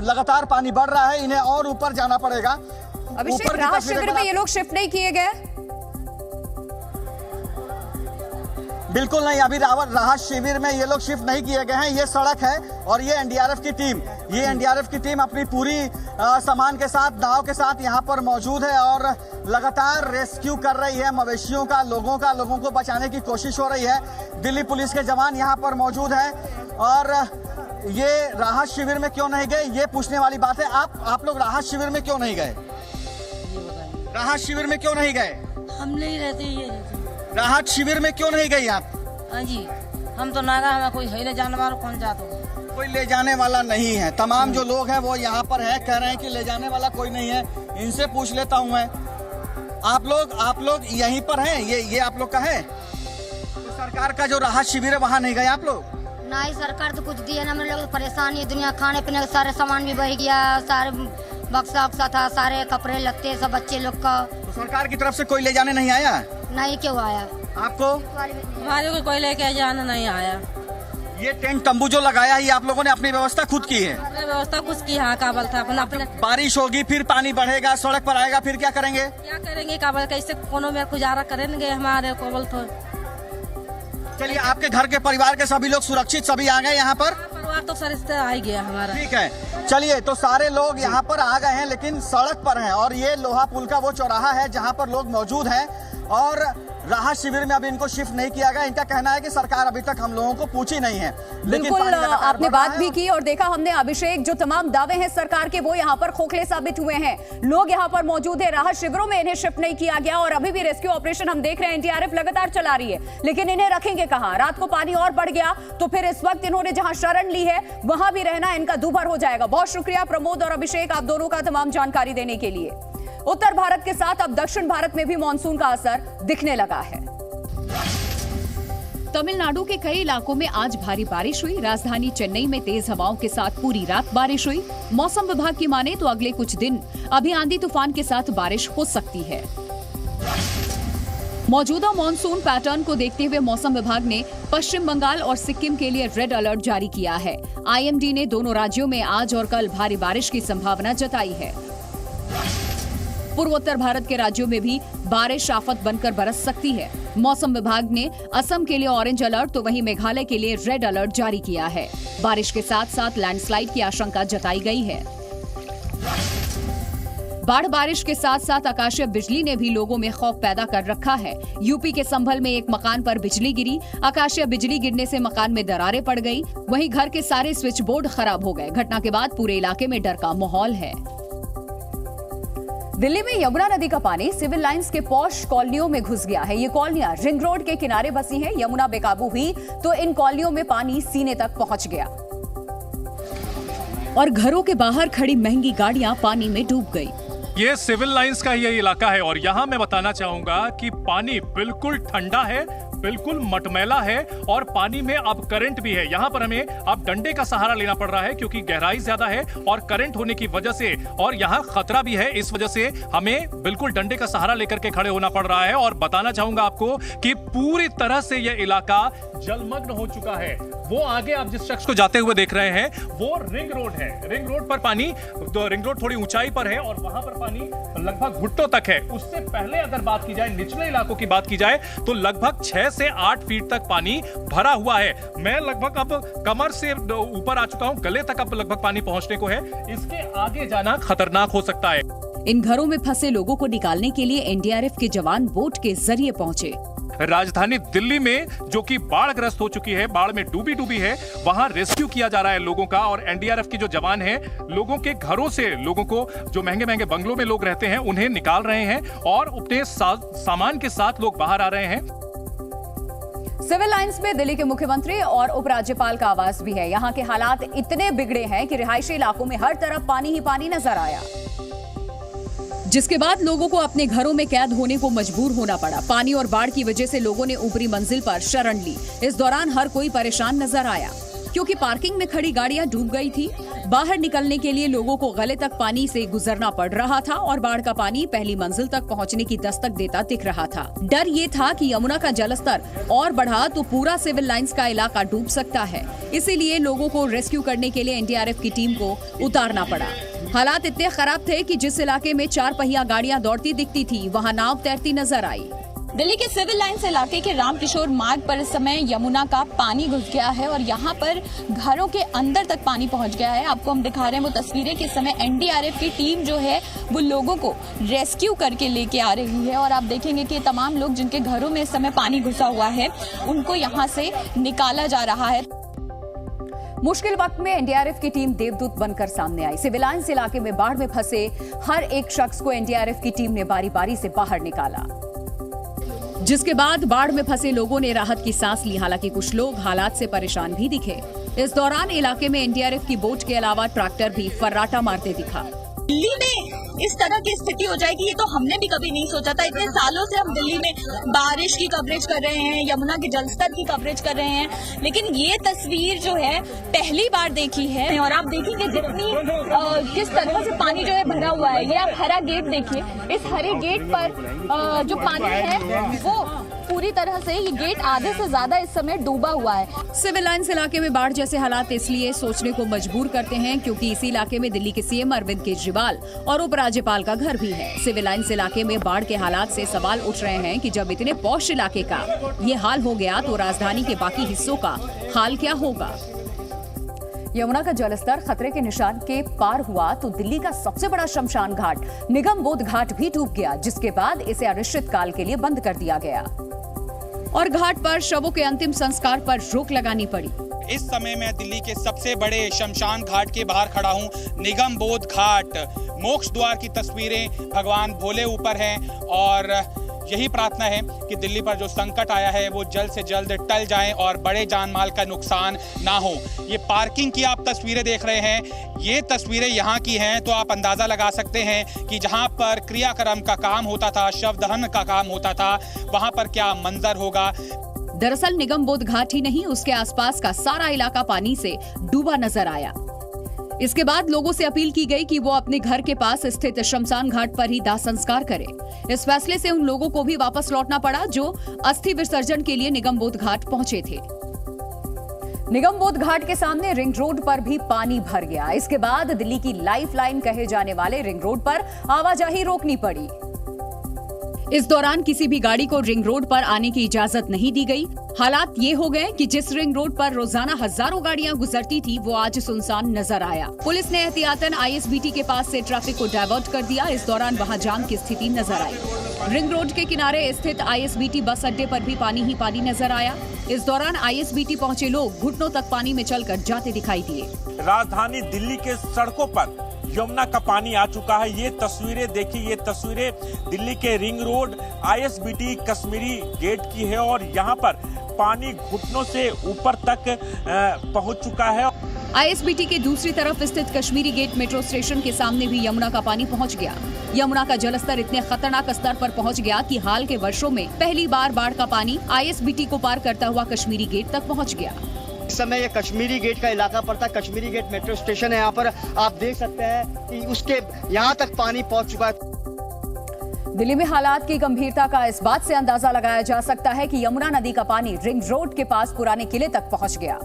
लगातार पानी बढ़ रहा है, इन्हें और ऊपर जाना पड़ेगा। अभिषेक, राहत शिविर में ये लोग शिफ्ट नहीं किए गए? बिल्कुल नहीं, अभी राहत शिविर में ये लोग शिफ्ट नहीं किए गए हैं। ये सड़क है और ये एनडीआरएफ की टीम अपनी पूरी सामान के साथ, नाव के साथ यहाँ पर मौजूद है और लगातार रेस्क्यू कर रही है मवेशियों का, लोगों को बचाने की कोशिश हो रही है। दिल्ली पुलिस के जवान यहाँ पर मौजूद हैं और ये राहत शिविर में क्यों नहीं गए, ये पूछने वाली बात है। आप लोग राहत शिविर में क्यों नहीं गए? राहत शिविर में क्यों नहीं गए? हम नहीं रहते, ये राहत शिविर में क्यों नहीं गई आप? हाँ जी, हम तो नागा, हमें कोई है ले जाने वाला, कौन जाता हो? कोई ले जाने वाला नहीं है। तमाम जो लोग हैं वो यहाँ पर है, कह रहे हैं कि ले जाने वाला कोई नहीं है। इनसे पूछ लेता हूँ मैं, आप लोग यहीं पर हैं? ये आप लोग का है? तो सरकार का जो राहत शिविर है वहाँ नहीं गए आप लोग? नहीं, सरकार तो कुछ दिया ना, हम लोग परेशानी है। दुनिया खाने पीने का सारे सामान भी बह गया, सारे बक्सा था, सारे कपड़े लगते सब बच्चे लोग का। तो सरकार की तरफ से कोई ले जाने नहीं आया? नहीं, क्यों आया? आपको? हमारे को कोई लेके जाना नहीं आया। ये टेंट तंबू जो लगाया है ये आप लोगों ने अपनी व्यवस्था खुद की है? व्यवस्था कुछ की, हाँ, काबल था अपने। बारिश होगी, फिर पानी बढ़ेगा, सड़क पर आएगा, फिर क्या करेंगे? क्या करेंगे काबल, कैसे कोनो में गुजारा करेंगे हमारे काबल तो। चलिए, आपके घर के परिवार के सभी लोग सुरक्षित सभी आ गए यहाँ पर? परिवार तो सर इससे आ गया हमारा। ठीक है, चलिए, तो सारे लोग यहाँ पर आ गए हैं लेकिन सड़क पर हैं और ये लोहा पुल का वो चौराहा है जहाँ पर लोग मौजूद हैं और राहत शिविर में अभी इनको शिफ्ट नहीं किया गया। इनका कहना है कि सरकार अभी तक हम लोगों को पूछी नहीं है। बिल्कुल, आपने बात भी की और देखा हमने अभिषेक, जो तमाम दावे हैं सरकार के वो यहाँ पर खोखले साबित हुए हैं। लोग यहाँ पर मौजूद है, राहत शिविरों में इन्हें शिफ्ट नहीं किया गया और अभी भी रेस्क्यू ऑपरेशन हम देख रहे हैं एनडीआरएफ लगातार चला रही है, लेकिन इन्हें रखेंगे कहाँ? रात को पानी और बढ़ गया तो फिर इस वक्त इन्होंने जहां शरण ली है वहां भी रहना इनका दूभर हो जाएगा। बहुत शुक्रिया प्रमोद और अभिषेक, आप दोनों का तमाम जानकारी देने के लिए। उत्तर भारत के साथ अब दक्षिण भारत में भी मानसून का असर दिखने लगा है। तमिलनाडु के कई इलाकों में आज भारी बारिश हुई। राजधानी चेन्नई में तेज हवाओं के साथ पूरी रात बारिश हुई। मौसम विभाग की माने तो अगले कुछ दिन अभी आंधी तूफान के साथ बारिश हो सकती है। मौजूदा मॉनसून पैटर्न को देखते हुए मौसम विभाग ने पश्चिम बंगाल और सिक्किम के लिए रेड अलर्ट जारी किया है। आईएमडी ने दोनों राज्यों में आज और कल भारी बारिश की संभावना जताई है। पूर्वोत्तर भारत के राज्यों में भी बारिश आफत बनकर बरस सकती है। मौसम विभाग ने असम के लिए ऑरेंज अलर्ट तो वहीं मेघालय के लिए रेड अलर्ट जारी किया है। बारिश के साथ साथ लैंडस्लाइड की आशंका जताई गई है। बाढ़ बारिश के साथ साथ आकाशीय बिजली ने भी लोगों में खौफ पैदा कर रखा है। यूपी के संभल में एक मकान पर बिजली गिरी। आकाशीय बिजली गिरने से मकान में दरारें पड़ गई, वहीं घर के सारे स्विच बोर्ड खराब हो गए। घटना के बाद पूरे इलाके में डर का माहौल है। दिल्ली में यमुना नदी का पानी सिविल लाइंस के पॉश कॉलोनियों में घुस गया है। ये कॉलोनियां रिंग रोड के किनारे बसी हैं। यमुना बेकाबू हुई तो इन कॉलोनियों में पानी सीने तक पहुंच गया और घरों के बाहर खड़ी महंगी गाड़ियां पानी में डूब गई। ये सिविल लाइंस का ये इलाका है और यहाँ मैं बताना चाहूंगा कि पानी बिल्कुल ठंडा है, बिल्कुल मटमैला है और पानी में अब करंट भी है। यहाँ पर हमें अब डंडे का सहारा लेना पड़ रहा है क्योंकि गहराई ज्यादा है और करंट होने की वजह से और यहाँ खतरा भी है, इस वजह से हमें बिल्कुल डंडे का सहारा लेकर के खड़े होना पड़ रहा है। और बताना चाहूंगा आपको कि पूरी तरह से यह इलाका जलमग्न हो चुका है। वो आगे आप जिस शख्स को जाते हुए देख रहे हैं वो रिंग रोड है। रिंग रोड पर पानी, रिंग रोड थोड़ी ऊंचाई पर है और वहां पर पानी लगभग घुटनों तक है। उससे पहले अगर बात की जाए निचले इलाकों की बात की जाए तो लगभग 6 से 8 फीट तक पानी भरा हुआ है। मैं लगभग अब कमर से ऊपर आ चुका हूं, गले तक अब लगभग पानी पहुंचने को है। इसके आगे जाना खतरनाक हो सकता है। इन घरों में फंसे लोगों को निकालने के लिए एनडीआरएफ के जवान बोट के जरिए पहुंचे। राजधानी दिल्ली में जो कि बाढ़ग्रस्त हो चुकी है, बाढ़ में डूबी है, वहां रेस्क्यू किया जा रहा है लोगों का। और एनडीआरएफ के जो जवान हैं लोगों के घरों से, लोगों को जो महंगे महंगे बंगलों में लोग रहते हैं उन्हें निकाल रहे हैं और अपने सामान के साथ लोग बाहर आ रहे हैं। सिविल लाइंस में दिल्ली के मुख्यमंत्री और उपराज्यपाल का आवास भी है। यहाँ के हालात इतने बिगड़े हैं कि रिहायशी इलाकों में हर तरफ पानी ही पानी नजर आया, जिसके बाद लोगों को अपने घरों में कैद होने को मजबूर होना पड़ा। पानी और बाढ़ की वजह से लोगों ने ऊपरी मंजिल पर शरण ली। इस दौरान हर कोई परेशान नजर आया क्योंकि पार्किंग में खड़ी गाड़ियां डूब गई थी। बाहर निकलने के लिए लोगों को गले तक पानी से गुजरना पड़ रहा था और बाढ़ का पानी पहली मंजिल तक पहुंचने की दस्तक देता दिख रहा था। डर ये था कि यमुना का जलस्तर और बढ़ा तो पूरा सिविल लाइंस का इलाका डूब सकता है। इसीलिए लोगों को रेस्क्यू करने के लिए एनडीआरएफ की टीम को उतारना पड़ा। हालात इतने खराब थे कि जिस इलाके में 4 पहिया गाड़ियां दौड़ती दिखती थी, वहां नाव तैरती नजर आई। दिल्ली के सिविल लाइंस इलाके के रामकिशोर मार्ग पर इस समय यमुना का पानी घुस गया है और यहाँ पर घरों के अंदर तक पानी पहुँच गया है। आपको हम दिखा रहे हैं वो तस्वीरें कि इस समय एनडीआरएफ की टीम जो है वो लोगों को रेस्क्यू करके लेके आ रही है और आप देखेंगे कि तमाम लोग जिनके घरों में इस समय पानी घुसा हुआ है उनको यहाँ से निकाला जा रहा है। मुश्किल वक्त में एनडीआरएफ की टीम देवदूत बनकर सामने आई। सिविल लाइंस इलाके में बाढ़ में फंसे हर एक शख्स को एनडीआरएफ की टीम ने बारी बारी से बाहर निकाला, जिसके बाद बाढ़ में फंसे लोगों ने राहत की सांस ली। हालांकि कुछ लोग हालात से परेशान भी दिखे। इस दौरान इलाके में एनडीआरएफ की बोट के अलावा ट्रैक्टर भी फर्राटा मारते दिखा। दिल्ली में इस तरह की स्थिति हो जाएगी ये तो हमने भी कभी नहीं सोचा था। इतने सालों से हम दिल्ली में बारिश की कवरेज कर रहे हैं, यमुना के जलस्तर की कवरेज कर रहे हैं, लेकिन ये तस्वीर जो है पहली बार देखी है। और आप देखेंगे किस तरह से पानी जो है भरा हुआ है। ये आप हरा गेट देखिए, इस हरे गेट पर जो पानी है वो पूरी तरह से ये गेट आधे से ज्यादा इस समय डूबा हुआ है। सिविल लाइंस इलाके में बाढ़ जैसे हालात इसलिए सोचने को मजबूर करते हैं क्योंकि इसी इलाके में दिल्ली के सीएम अरविंद केजरीवाल और उपराज्यपाल का घर भी है। सिविल लाइंस इलाके में बाढ़ के हालात से सवाल उठ रहे हैं कि जब इतने पॉश इलाके का ये हाल हो गया तो राजधानी के बाकी हिस्सों का हाल क्या होगा। यमुना का जलस्तर खतरे के निशान के पार हुआ तो दिल्ली का सबसे बड़ा शमशान घाट निगम बोध घाट भी डूब गया, जिसके बाद इसे अनिश्चितकाल के लिए बंद कर दिया गया और घाट पर शवों के अंतिम संस्कार पर रोक लगानी पड़ी। इस समय मैं दिल्ली के सबसे बड़े शमशान घाट के बाहर खड़ा हूं। निगम बोध घाट, मोक्ष द्वार की तस्वीरें भगवान भोले ऊपर हैं और यही प्रार्थना है कि दिल्ली पर जो संकट आया है वो जल्द से जल्द टल जाए और बड़े जान माल का नुकसान ना हो। ये पार्किंग की आप तस्वीरें देख रहे हैं, ये तस्वीरें यहाँ की हैं तो आप अंदाजा लगा सकते हैं कि जहाँ पर क्रियाक्रम का काम होता था, शव दहन का काम होता था, वहाँ पर क्या मंजर होगा। दरअसल निगम बोध घाट ही नहीं, उसके आसपास का सारा इलाका पानी से डूबा नजर आया। इसके बाद लोगों से अपील की गई कि वो अपने घर के पास स्थित शमशान घाट पर ही दाह संस्कार करें। इस फैसले से उन लोगों को भी वापस लौटना पड़ा जो अस्थि विसर्जन के लिए निगम बोध घाट पहुंचे थे। निगम बोध घाट के सामने रिंग रोड पर भी पानी भर गया। इसके बाद दिल्ली की लाइफलाइन कहे जाने वाले रिंग रोड पर आवाजाही रोकनी पड़ी। इस दौरान किसी भी गाड़ी को रिंग रोड पर आने की इजाजत नहीं दी गई। हालात ये हो गए कि जिस रिंग रोड पर रोजाना हजारों गाड़ियां गुजरती थी वो आज सुनसान नजर आया। पुलिस ने एहतियातन आईएसबीटी के पास से ट्रैफिक को डायवर्ट कर दिया। इस दौरान वहां जाम की स्थिति नजर आई। रिंग रोड के किनारे स्थित आईएसबीटी बस अड्डे पर भी पानी ही पानी नजर आया। इस दौरान आईएसबीटी पहुंचे लोग घुटनों तक पानी में चलकर जाते दिखाई दिए। राजधानी दिल्ली के सड़कों पर यमुना का पानी आ चुका है। ये तस्वीरें देखिए, ये तस्वीरें दिल्ली के ring road ISBT Kashmiri Gate की है और यहाँ पर पानी घुटनों से ऊपर तक पहुँच चुका है। आईएसबीटी के दूसरी तरफ स्थित कश्मीरी गेट मेट्रो स्टेशन के सामने भी यमुना का पानी पहुंच गया। यमुना का जलस्तर इतने खतरनाक स्तर पर पहुंच गया कि हाल के वर्षों में पहली बार बाढ़ का पानी आईएसबीटी को पार करता हुआ कश्मीरी गेट तक पहुंच गया। इस समय ये कश्मीरी गेट का इलाका पड़ता है। कश्मीरी गेट मेट्रो स्टेशन है, यहाँ पर आप देख सकते हैं कि उसके यहाँ तक पानी पहुंच चुका है। दिल्ली में हालात की गंभीरता का इस बात से अंदाजा लगाया जा सकता है कि यमुना नदी का पानी रिंग रोड के पास पुराने किले तक पहुंच गया,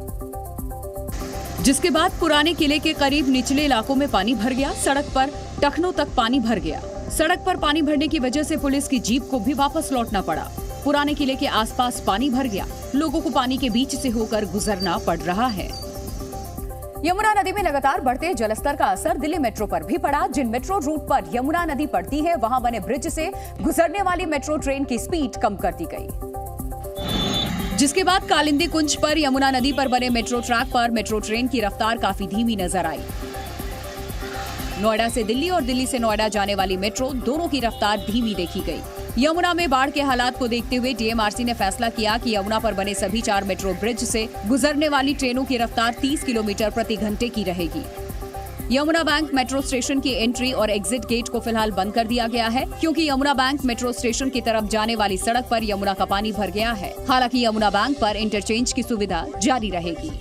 जिसके बाद पुराने किले के करीब निचले इलाकों में पानी भर गया। सड़क पर टखनों तक पानी भर गया। सड़क पर पानी भरने की वजह से पुलिस की जीप को भी वापस लौटना पड़ा। पुराने किले के आसपास पानी भर गया। लोगों को पानी के बीच से होकर गुजरना पड़ रहा है। यमुना नदी में लगातार बढ़ते जलस्तर का असर दिल्ली मेट्रो पर भी पड़ा। जिन मेट्रो रूट पर यमुना नदी पड़ती है वहां बने ब्रिज से गुजरने वाली मेट्रो ट्रेन की स्पीड कम कर दी गई, जिसके बाद कालिंदी कुंज पर यमुना नदी पर बने मेट्रो ट्रैक पर मेट्रो ट्रेन की रफ्तार काफी धीमी नजर आई। नोएडा से दिल्ली और दिल्ली से नोएडा जाने वाली मेट्रो दोनों की रफ्तार धीमी देखी गई। यमुना में बाढ़ के हालात को देखते हुए डीएमआरसी ने फैसला किया कि यमुना पर बने सभी 4 मेट्रो ब्रिज से गुजरने वाली ट्रेनों की रफ्तार 30 किलोमीटर प्रति घंटे की रहेगी। यमुना बैंक मेट्रो स्टेशन की एंट्री और एग्जिट गेट को फिलहाल बंद कर दिया गया है, क्योंकि यमुना बैंक मेट्रो स्टेशन की तरफ जाने वाली सड़क पर यमुना का पानी भर गया है। हालांकि यमुना बैंक पर इंटरचेंज की सुविधा जारी रहेगी।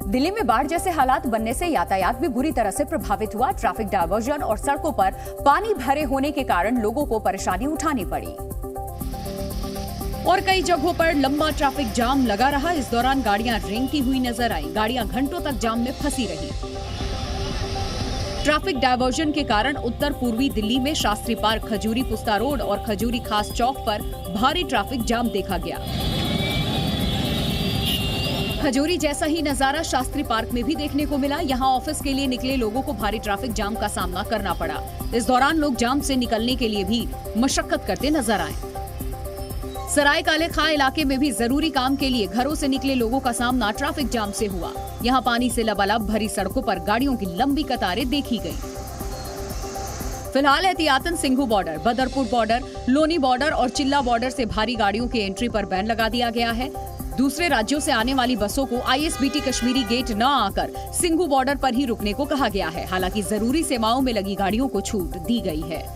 दिल्ली में बाढ़ जैसे हालात बनने से यातायात भी बुरी तरह से प्रभावित हुआ। ट्रैफिक डायवर्जन और सड़कों पर पानी भरे होने के कारण लोगों को परेशानी उठानी पड़ी और कई जगहों पर लंबा ट्रैफिक जाम लगा रहा। इस दौरान गाड़ियां रेंगती हुई नजर आई। गाड़ियां घंटों तक जाम में फंसी रही। ट्रैफिक डायवर्जन के कारण उत्तर पूर्वी दिल्ली में शास्त्री पार्क, खजूरी पुस्ता रोड और खजूरी खास चौक पर भारी ट्रैफिक जाम देखा गया। खजूरी जैसा ही नजारा शास्त्री पार्क में भी देखने को मिला। यहां ऑफिस के लिए निकले लोगों को भारी ट्रैफिक जाम का सामना करना पड़ा। इस दौरान लोग जाम से निकलने के लिए भी मशक्कत करते नजर आए। सराय काले खां इलाके में भी जरूरी काम के लिए घरों से निकले लोगों का सामना ट्रैफिक जाम से हुआ। यहां पानी से लबालब भरी सड़कों पर गाड़ियों की लंबी कतारें देखी गई। फिलहाल एहतियातन Singhu border, Badarpur border, Loni border और चिल्ला बॉर्डर से भारी गाड़ियों की एंट्री पर बैन लगा दिया गया है। दूसरे राज्यों से आने वाली बसों को आईएसबीटी कश्मीरी गेट न आकर सिंघू बॉर्डर पर ही रुकने को कहा गया है। हालांकि जरूरी सेवाओं में लगी गाड़ियों को छूट दी गई है।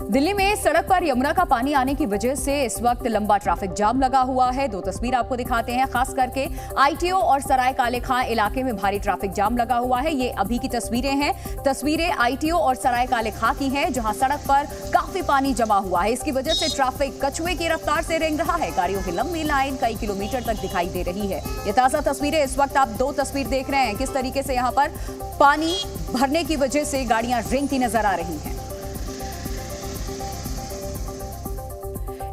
दिल्ली में सड़क पर यमुना का पानी आने की वजह से इस वक्त लंबा ट्रैफिक जाम लगा हुआ है। 2 तस्वीर आपको दिखाते हैं। खास करके आईटीओ और सराय काले खां इलाके में भारी ट्रैफिक जाम लगा हुआ है। ये अभी की तस्वीरें हैं। तस्वीरें आईटीओ और सराय काले खां की हैं, जहां सड़क पर काफी पानी जमा हुआ है। इसकी वजह से ट्रैफिक कछुए की रफ्तार से रेंग रहा है। गाड़ियों की लंबी लाइन कई किलोमीटर तक दिखाई दे रही है। ये ताजा तस्वीरें इस वक्त आप 2 तस्वीर देख रहे हैं, किस तरीके से यहाँ पर पानी भरने की वजह से गाड़ियां रेंगती नजर आ रही हैं।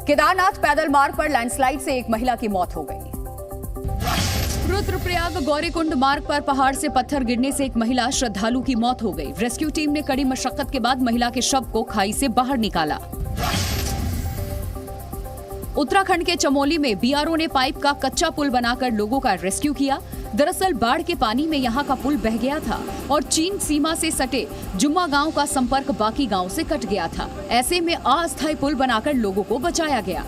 केदारनाथ पैदल मार्ग पर लैंडस्लाइड से एक महिला की मौत हो गई। रुद्रप्रयाग गौरीकुंड मार्ग पर पहाड़ से पत्थर गिरने से एक महिला श्रद्धालु की मौत हो गई। रेस्क्यू टीम ने कड़ी मशक्कत के बाद महिला के शव को खाई से बाहर निकाला। उत्तराखंड के चमोली में बीआरओ ने पाइप का कच्चा पुल बनाकर लोगों का रेस्क्यू किया। दरअसल बाढ़ के पानी में यहां का पुल बह गया था और चीन सीमा से सटे जुम्मा गांव का संपर्क बाकी गांव से कट गया था। ऐसे में अस्थायी पुल बनाकर लोगों को बचाया गया।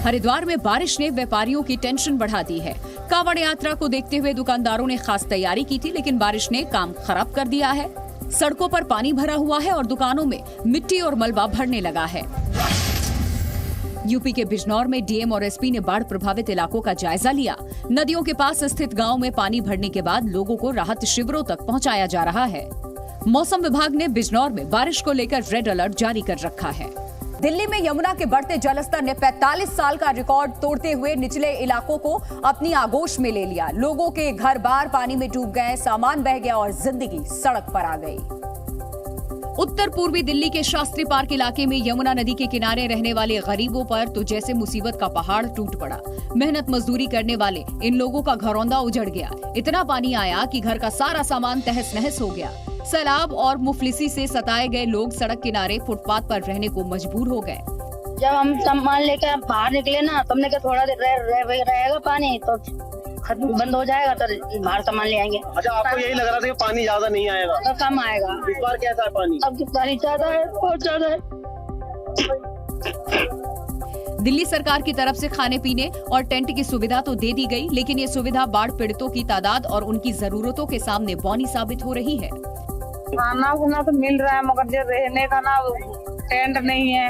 हरिद्वार में बारिश ने व्यापारियों की टेंशन बढ़ा दी है। कांवड़ यात्रा को देखते हुए दुकानदारों ने खास तैयारी की थी, लेकिन बारिश ने काम खराब कर दिया है। सड़कों पर पानी भरा हुआ है और दुकानों में मिट्टी और मलबा भरने लगा है। यूपी के बिजनौर में डीएम और एसपी ने बाढ़ प्रभावित इलाकों का जायजा लिया। नदियों के पास स्थित गांव में पानी भरने के बाद लोगों को राहत शिविरों तक पहुंचाया जा रहा है। मौसम विभाग ने बिजनौर में बारिश को लेकर रेड अलर्ट जारी कर रखा है। दिल्ली में यमुना के बढ़ते जलस्तर ने 45 साल का रिकॉर्ड तोड़ते हुए निचले इलाकों को अपनी आगोश में ले लिया। लोगों के घर बार पानी में डूब गए, सामान बह गया और जिंदगी सड़क पर आ गई। उत्तर पूर्वी दिल्ली के शास्त्री पार्क इलाके में यमुना नदी के किनारे रहने वाले गरीबों पर तो जैसे मुसीबत का पहाड़ टूट पड़ा। मेहनत मजदूरी करने वाले इन लोगों का घरौंदा उजड़ गया। इतना पानी आया कि घर का सारा सामान तहस नहस हो गया। सैलाब और मुफलिसी से सताए गए लोग सड़क किनारे फुटपाथ पर रहने को मजबूर हो गए। जब हम सामान लेकर बाहर निकले ना, तो हमने कहा थोड़ा देर रहेगा पानी तो बंद हो जाएगा तो बाहर सामान ले आएंगे। अच्छा, आपको यही लग रहा था कि पानी ज्यादा नहीं आएगा? तो कम आएगा। इस बार कैसा है पानी? अब पानी ज्यादा है, बहुत ज्यादा है। दिल्ली सरकार की तरफ से खाने पीने और टेंट की सुविधा तो दे दी गई, लेकिन ये सुविधा बाढ़ पीड़ितों की तादाद और उनकी जरूरतों के सामने बौनी साबित हो रही है। खाना तो मिल रहा है, मगर जो रहने का ना टेंट नहीं है,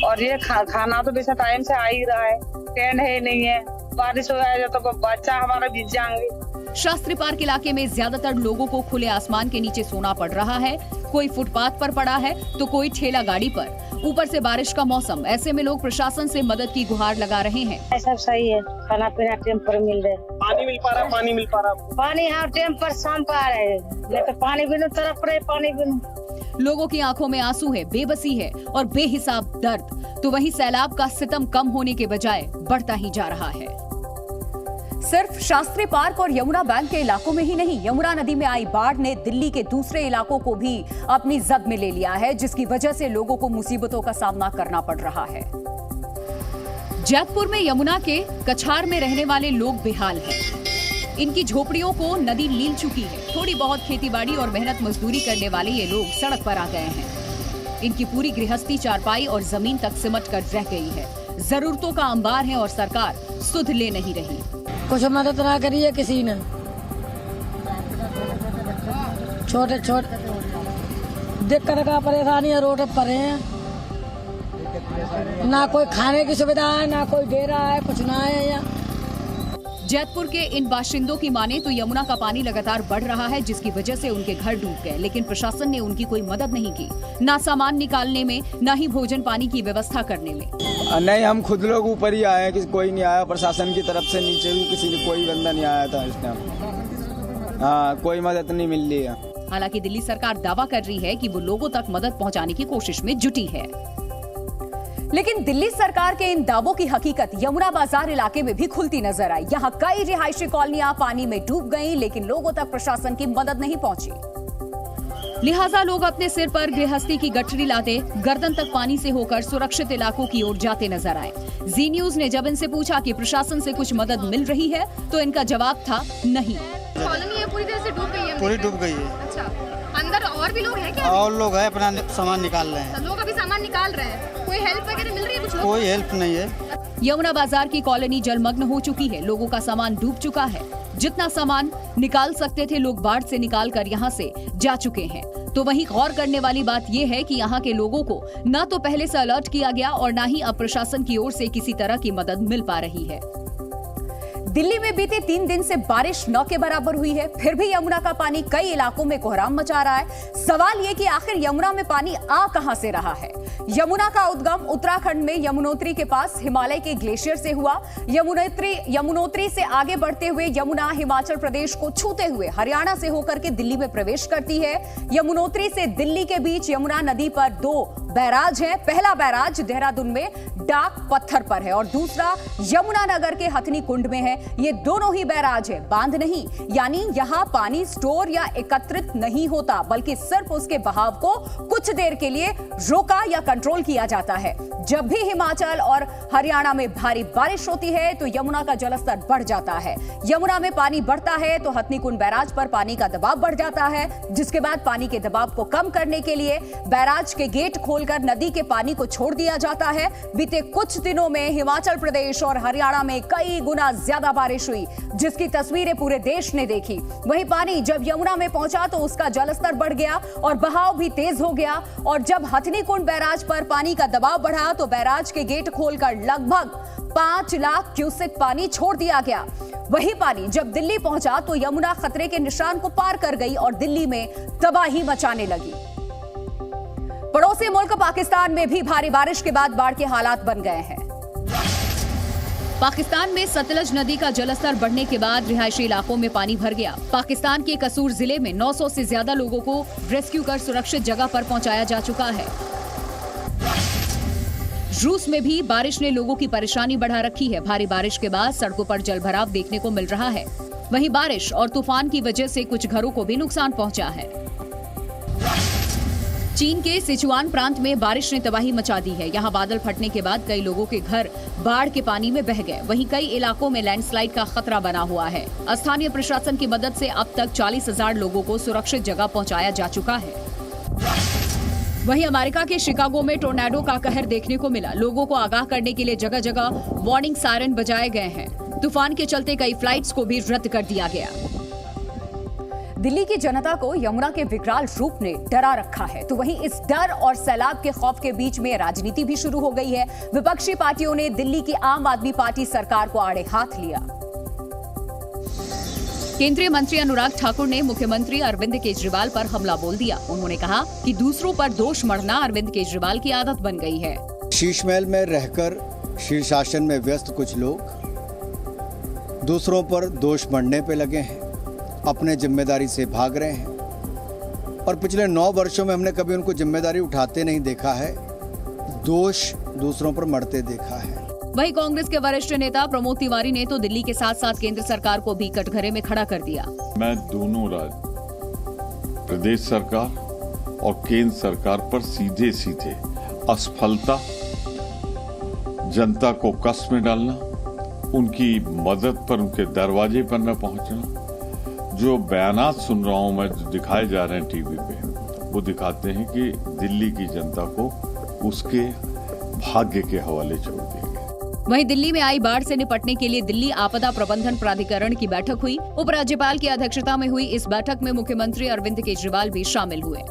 और ये खाना तो वैसे टाइम से आ ही रहा है, टेंट है नहीं है। बारिश हो जाए तो बच्चा हमारा भीग जाएंगे। शास्त्री पार्क इलाके में ज्यादातर लोगों को खुले आसमान के नीचे सोना पड़ रहा है। कोई फुटपाथ पर पड़ा है तो कोई ठेला गाड़ी पर। ऊपर से बारिश का मौसम, ऐसे में लोग प्रशासन से मदद की गुहार लगा रहे हैं। सब सही है, खाना पीना टाइम पर मिल रहा है। पानी मिल पा रहा है? पानी मिल पा रहा है? पानी हाँ टाइम पर शाम पर आ रहा है, तो पानी बिना तरफ रहे, पानी बिना। लोगों की आंखों में आंसू है, बेबसी है और बेहिसाब दर्द। तो वहीं सैलाब का सितम कम होने के बजाय बढ़ता ही जा रहा है। सिर्फ शास्त्री पार्क और यमुना बैंक के इलाकों में ही नहीं, यमुना नदी में आई बाढ़ ने दिल्ली के दूसरे इलाकों को भी अपनी जद में ले लिया है, जिसकी वजह से लोगों को मुसीबतों का सामना करना पड़ रहा है। जैतपुर में यमुना के कछार में रहने वाले लोग बेहाल हैं। इनकी झोपड़ियों को नदी लील चुकी है। थोड़ी बहुत खेतीबाड़ी और मेहनत मजदूरी करने वाले ये लोग सड़क पर आ गए हैं। इनकी पूरी गृहस्थी चारपाई और जमीन तक सिमट कर रह गई है। जरूरतों का अंबार है और सरकार सुध ले नहीं रही। कुछ मदद ना करी है किसी ने। छोटे छोटे दिक्कत का परेशानी है, रोड पर हैं, ना कोई खाने की सुविधा है, ना कोई दे रहा है, कुछ ना है यहाँ। जैतपुर के इन बाशिंदों की माने तो यमुना का पानी लगातार बढ़ रहा है, जिसकी वजह से उनके घर डूब गए, लेकिन प्रशासन ने उनकी कोई मदद नहीं की, ना सामान निकालने में, ना ही भोजन पानी की व्यवस्था करने में। नहीं, हम खुद लोग ऊपर ही आए हैं, कि कोई नहीं आया प्रशासन की तरफ से। नीचे भी किसी ने कोई बंदा नहीं आया था इस टाइम। हाँ, कोई मदद नहीं मिल रही है। हालांकि दिल्ली सरकार दावा कर रही है कि वो लोगों तक मदद पहुंचाने की कोशिश में जुटी है, लेकिन दिल्ली सरकार के इन दावों की हकीकत यमुना बाजार इलाके में भी खुलती नजर आई। यहाँ कई रिहायशी कॉलोनियां पानी में डूब गईं, लेकिन लोगों तक प्रशासन की मदद नहीं पहुंची। लिहाजा लोग अपने सिर पर गृहस्थी की गठरी लाते गर्दन तक पानी से होकर सुरक्षित इलाकों की ओर जाते नजर आए। जी न्यूज ने जब इनसे पूछा कि प्रशासन से कुछ मदद मिल रही है, तो इनका जवाब था नहीं। कॉलोनी पूरी तरह से डूब गई है। पूरी डूब गई है। अच्छा, अंदर और भी लोग हैं क्या? और लोग हैं, अपना सामान निकाल रहे हैं। लोग अभी सामान निकाल रहे हैं। कोई हेल्प वगैरह मिल रही है? कुछ लोग? कोई हेल्प नहीं है। यमुना बाजार की कॉलोनी जलमग्न हो चुकी है, लोगों का सामान डूब चुका है। जितना सामान निकाल सकते थे लोग बाढ़ से निकाल कर यहाँ से जा चुके हैं। तो वहीं गौर करने वाली बात यह है कि यहाँ के लोगों को न तो पहले से अलर्ट किया गया और न ही अब प्रशासन की ओर से किसी तरह की मदद मिल पा रही है। दिल्ली में बीते 3 दिन से बारिश न के बराबर हुई है, फिर भी यमुना का पानी कई इलाकों में कोहराम मचा रहा है। सवाल ये कि आखिर यमुना में पानी आ कहां से रहा है। यमुना का उद्गम उत्तराखंड में यमुनोत्री के पास हिमालय के ग्लेशियर से हुआ। यमुनोत्री से आगे बढ़ते हुए यमुना हिमाचल प्रदेश को छूते हुए हरियाणा से होकर के दिल्ली में प्रवेश करती है। यमुनोत्री से दिल्ली के बीच यमुना नदी पर 2 बैराज है। पहला बैराज देहरादून में डाक पत्थर पर है और दूसरा यमुना नगर के हथनी कुंड में है। ये दोनों ही बैराज है, बांध नहीं, यानी यहाँ पानी स्टोर या एकत्रित नहीं होता, बल्कि सिर्फ उसके बहाव को कुछ देर के लिए रोका या कंट्रोल किया जाता है। जब भी हिमाचल और हरियाणा में भारी बारिश होती है तो यमुना का जलस्तर बढ़ जाता है। यमुना में पानी बढ़ता है तो हथनी कुंड बैराज पर पानी का दबाव बढ़ जाता है, जिसके बाद पानी के दबाव को कम करने के लिए बैराज के गेट खोलकर नदी के पानी को छोड़ दिया जाता है। बीते कुछ दिनों में हिमाचल प्रदेश और हरियाणा में कई गुना ज्यादा बारिश हुई, जिसकी तस्वीरें पूरे देश ने देखी। वहीं पानी जब यमुना में पहुंचा तो उसका जलस्तर बढ़ गया और बहाव भी तेज हो गया, और जब हथनी कुंड बैराज पर पानी का दबाव बढ़ा तो बैराज के गेट खोलकर लगभग 5 लाख क्यूसेक पानी छोड़ दिया गया। वही पानी जब दिल्ली पहुंचा तो यमुना खतरे के निशान को पार कर गई और दिल्ली में तबाही मचाने लगी। पड़ोसी मुल्क पाकिस्तान में भी भारी बारिश के बाद बाढ़ के हालात बन गए हैं। पाकिस्तान में सतलज नदी का जलस्तर बढ़ने के बाद रिहायशी इलाकों में पानी भर गया। पाकिस्तान के कसूर जिले में 900 से ज्यादा लोगों को रेस्क्यू कर सुरक्षित जगह पर पहुंचाया जा चुका है। रूस में भी बारिश ने लोगों की परेशानी बढ़ा रखी है। भारी बारिश के बाद सड़कों पर जलभराव देखने को मिल रहा है। वहीं बारिश और तूफान की वजह से कुछ घरों को भी नुकसान पहुंचा है। चीन के सिचुआन प्रांत में बारिश ने तबाही मचा दी है। यहाँ बादल फटने के बाद कई लोगों के घर बाढ़ के पानी में बह गए। वहीं कई इलाकों में लैंडस्लाइड का खतरा बना हुआ है। स्थानीय प्रशासन की मदद से अब तक 40,000 लोगों को सुरक्षित जगह पहुंचाया जा चुका है। वहीं अमेरिका के शिकागो में टोर्नेडो का कहर देखने को मिला। लोगों को आगाह करने के लिए जगह जगह वार्निंग सायरन बजाए गए हैं। तूफान के चलते कई फ्लाइट्स को भी रद्द कर दिया गया। दिल्ली की जनता को यमुना के विकराल रूप ने डरा रखा है, तो वहीं इस डर और सैलाब के खौफ के बीच में राजनीति भी शुरू हो गई है। विपक्षी पार्टियों ने दिल्ली की आम आदमी पार्टी सरकार को आड़े हाथ लिया। केंद्रीय मंत्री अनुराग ठाकुर ने मुख्यमंत्री अरविंद केजरीवाल पर हमला बोल दिया। उन्होंने कहा कि दूसरों पर दोष मढ़ना अरविंद केजरीवाल की आदत बन गई है। शीश महल में रहकर शीर्षासन में व्यस्त कुछ लोग दूसरों पर दोष मढ़ने पे लगे हैं, अपने जिम्मेदारी से भाग रहे हैं, और पिछले 9 वर्षों में हमने कभी उनको जिम्मेदारी उठाते नहीं देखा है, दोष दूसरों पर मढ़ते देखा है। वहीं कांग्रेस के वरिष्ठ नेता प्रमोद तिवारी ने तो दिल्ली के साथ साथ केंद्र सरकार को भी कटघरे में खड़ा कर दिया। मैं दोनों राज्य प्रदेश सरकार और केंद्र सरकार पर सीधे सीधे असफलता, जनता को कष्ट में डालना, उनकी मदद पर उनके दरवाजे पर न पहुंचना, जो बयानात सुन रहा हूं मैं, जो दिखाए जा रहे हैं टीवी पे, वो दिखाते हैं कि दिल्ली की जनता को उसके भाग्य के हवाले छोड़ देंगे। वहीं दिल्ली में आई बाढ़ से निपटने के लिए दिल्ली आपदा प्रबंधन प्राधिकरण की बैठक हुई। उपराज्यपाल की अध्यक्षता में हुई इस बैठक में मुख्यमंत्री अरविंद केजरीवाल भी शामिल हुए।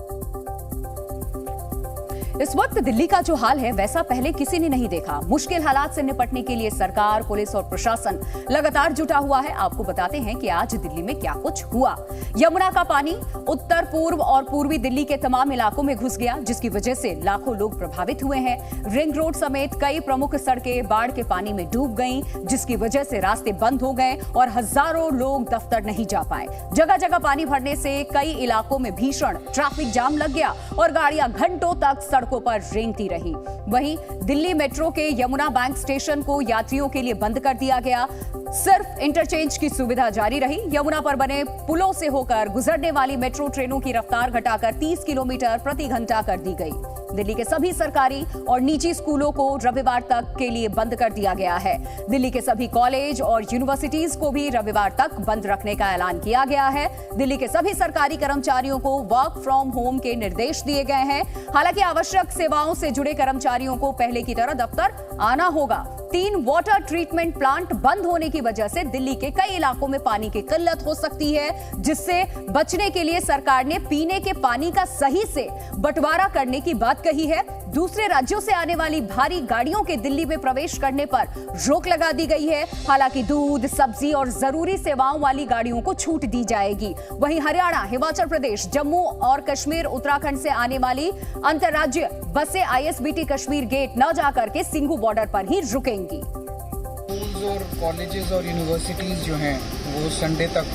इस वक्त दिल्ली का जो हाल है वैसा पहले किसी ने नहीं देखा। मुश्किल हालात से निपटने के लिए सरकार, पुलिस और प्रशासन लगातार जुटा हुआ है। आपको बताते हैं कि आज दिल्ली में क्या कुछ हुआ। यमुना का पानी उत्तर, पूर्व और पूर्वी दिल्ली के तमाम इलाकों में घुस गया, जिसकी वजह से लाखों लोग प्रभावित हुए हैं। रिंग रोड समेत कई प्रमुख सड़कें बाढ़ के पानी में डूब गईं, जिसकी वजह से रास्ते बंद हो गए और हजारों लोग दफ्तर नहीं जा पाए। जगह जगह पानी भरने से कई इलाकों में भीषण ट्रैफिक जाम लग गया और गाड़ियां घंटों तक सड़कों पर रेंगती रही। वहीं दिल्ली मेट्रो के यमुना बैंक स्टेशन को यात्रियों के लिए बंद कर दिया गया। सिर्फ इंटरचेंज की सुविधा जारी रही। यमुना पर बने पुलों से होकर गुजरने वाली मेट्रो ट्रेनों की रफ्तार घटाकर 30 किलोमीटर प्रति घंटा कर दी गई। दिल्ली के सभी सरकारी और निजी स्कूलों को रविवार तक के लिए बंद कर दिया गया है। दिल्ली के सभी कॉलेज और यूनिवर्सिटीज को भी रविवार तक बंद रखने का ऐलान किया गया है। दिल्ली के सभी सरकारी कर्मचारियों को वर्क फ्रॉम होम के निर्देश दिए गए हैं। हालांकि आवश्यक सेवाओं से जुड़े कर्मचारियों को पहले की तरह दफ्तर आना होगा। 3 वाटर ट्रीटमेंट प्लांट बंद होने की वजह से दिल्ली के कई इलाकों में पानी की किल्लत हो सकती है, जिससे बचने के लिए सरकार ने पीने के पानी का सही से बंटवारा करने की बात कही है। दूसरे राज्यों से आने वाली भारी गाड़ियों के दिल्ली में प्रवेश करने पर रोक लगा दी गई है। हालांकि दूध, सब्जी और जरूरी सेवाओं वाली गाड़ियों को छूट दी जाएगी। वहीं हरियाणा, हिमाचल प्रदेश, जम्मू और कश्मीर, उत्तराखंड से आने वाली अंतर्राज्यीय बसें ISBT कश्मीर गेट न जाकर के सिंघू बॉर्डर पर ही रुकेंगी। स्कूल्स और कॉलेजेस और यूनिवर्सिटीज़ जो हैं वो संडे तक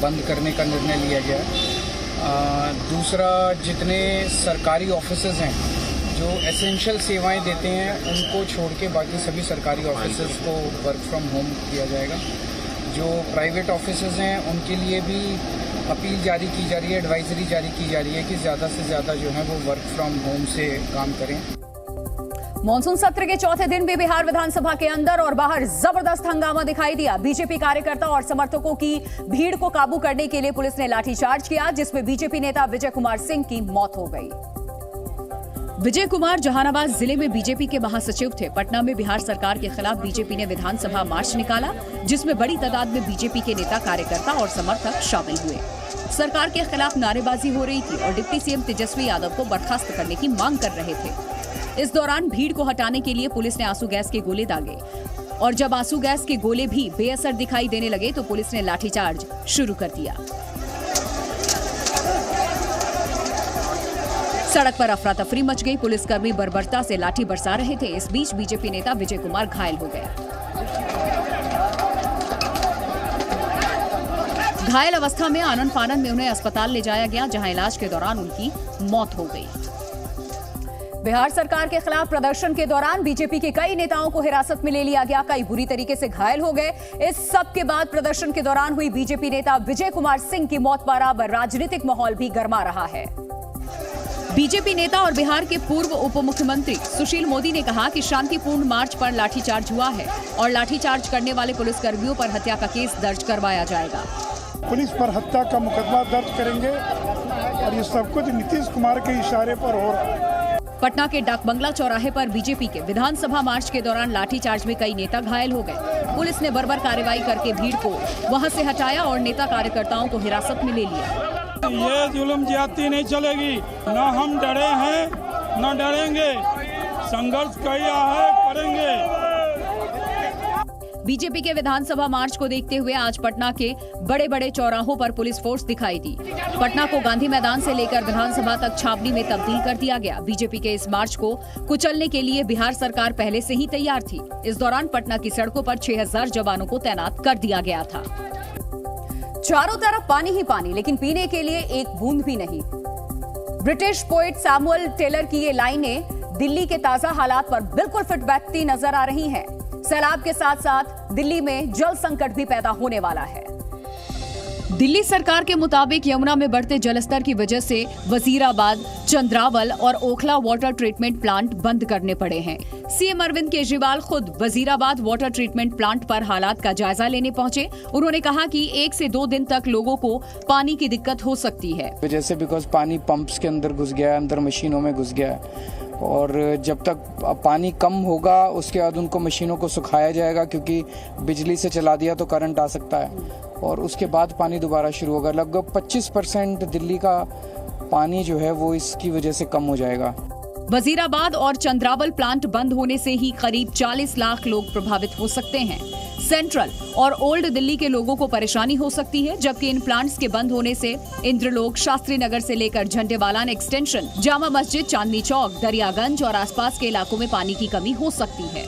बंद करने का निर्णय लिया गया। दूसरा, जितने सरकारी ऑफिसेज हैं जो एसेंशियल सेवाएं देते हैं उनको छोड़ के बाकी सभी सरकारी ऑफिसेज को वर्क फ्रॉम होम किया जाएगा। जो प्राइवेट ऑफिसेज हैं उनके लिए भी अपील जारी की जा रही है, एडवाइजरी जारी की जा रही है कि ज़्यादा से ज़्यादा जो है वो वर्क फ्रॉम होम से काम करें। मॉनसून सत्र के चौथे दिन भी बिहार विधानसभा के अंदर और बाहर जबरदस्त हंगामा दिखाई दिया। बीजेपी कार्यकर्ता और समर्थकों की भीड़ को काबू करने के लिए पुलिस ने लाठीचार्ज किया, जिसमें बीजेपी नेता विजय कुमार सिंह की मौत हो गई। विजय कुमार जहानाबाद जिले में बीजेपी के महासचिव थे। पटना में बिहार सरकार के खिलाफ बीजेपी ने विधानसभा मार्च निकाला, जिसमें बड़ी तादाद में बीजेपी के नेता, कार्यकर्ता और समर्थक शामिल हुए। सरकार के खिलाफ नारेबाजी हो रही थी और डिप्टी सीएम तेजस्वी यादव को बर्खास्त करने की मांग कर रहे थे। इस दौरान भीड़ को हटाने के लिए पुलिस ने आंसू गैस के गोले दागे और जब आंसू गैस के गोले भी बेअसर दिखाई देने लगे तो पुलिस ने लाठीचार्ज शुरू कर दिया। सड़क पर अफरा तफरी मच गई। पुलिसकर्मी बर्बरता से लाठी बरसा रहे थे। इस बीच बीजेपी नेता विजय कुमार घायल हो गए। घायल अवस्था में आनन फानन में उन्हें अस्पताल ले जाया गया, जहां इलाज के दौरान उनकी मौत हो गई। बिहार सरकार के खिलाफ प्रदर्शन के दौरान बीजेपी के कई नेताओं को हिरासत में ले लिया गया, कई बुरी तरीके से घायल हो गए। इस सब के बाद प्रदर्शन के दौरान हुई बीजेपी नेता विजय कुमार सिंह की मौत पर अब राजनीतिक माहौल भी गर्मा रहा है। बीजेपी नेता और बिहार के पूर्व उप मुख्यमंत्री सुशील मोदी ने कहा कि शांतिपूर्ण मार्च पर लाठीचार्ज हुआ है और लाठीचार्ज करने वाले पुलिसकर्मियों पर हत्या का केस दर्ज करवाया जाएगा। पुलिस पर हत्या का मुकदमा दर्ज करेंगे और ये सब कुछ नीतीश कुमार के इशारे पर हो रहा है। पटना के डाक बंगला चौराहे पर बीजेपी के विधानसभा मार्च के दौरान लाठीचार्ज में कई नेता घायल हो गए। पुलिस ने बर्बर कार्रवाई करके भीड़ को वहां से हटाया और नेता कार्यकर्ताओं को हिरासत में ले लिया। ये जुल्म ज्यादती नहीं चलेगी, न हम डरे हैं न डरेंगे, संघर्ष किया है, करेंगे। बीजेपी के विधानसभा मार्च को देखते हुए आज पटना के बड़े बड़े चौराहों पर पुलिस फोर्स दिखाई दी। पटना को गांधी मैदान से लेकर विधानसभा तक छावनी में तब्दील कर दिया गया। बीजेपी के इस मार्च को कुचलने के लिए बिहार सरकार पहले से ही तैयार थी। इस दौरान पटना की सड़कों पर 6000 जवानों को तैनात कर दिया गया था। चारों तरफ पानी ही पानी, लेकिन पीने के लिए एक बूंद भी नहीं। ब्रिटिश पोएट सैमुअल टेलर की ये लाइनें दिल्ली के ताजा हालात पर बिल्कुल फिट बैठती नजर आ रही हैं। सैलाब के साथ साथ दिल्ली में जल संकट भी पैदा होने वाला है। दिल्ली सरकार के मुताबिक यमुना में बढ़ते जलस्तर की वजह से वजीराबाद, चंद्रावल और ओखला वाटर ट्रीटमेंट प्लांट बंद करने पड़े हैं। सीएम अरविंद केजरीवाल खुद वजीराबाद वाटर ट्रीटमेंट प्लांट पर हालात का जायजा लेने पहुंचे। उन्होंने कहा कि 1 से 2 दिन तक लोगों को पानी की दिक्कत हो सकती है। जैसे बिकॉज पानी पंप्स के अंदर घुस गया है, अंदर मशीनों में घुस गया है, और जब तक पानी कम होगा उसके बाद उनको मशीनों को सुखाया जाएगा, क्योंकि बिजली से चला दिया तो करंट आ सकता है, और उसके बाद पानी दोबारा शुरू होगा। लगभग 25% दिल्ली का पानी जो है वो इसकी वजह से कम हो जाएगा। वजीराबाद और चंद्रावल प्लांट बंद होने से ही करीब 40 लाख लोग प्रभावित हो सकते हैं। सेंट्रल और ओल्ड दिल्ली के लोगों को परेशानी हो सकती है, जबकि इन प्लांट्स के बंद होने से इंद्रलोक, शास्त्री नगर से लेकर झंडेवालान एक्सटेंशन, जामा मस्जिद, चांदनी चौक, दरियागंज और आसपास के इलाकों में पानी की कमी हो सकती है।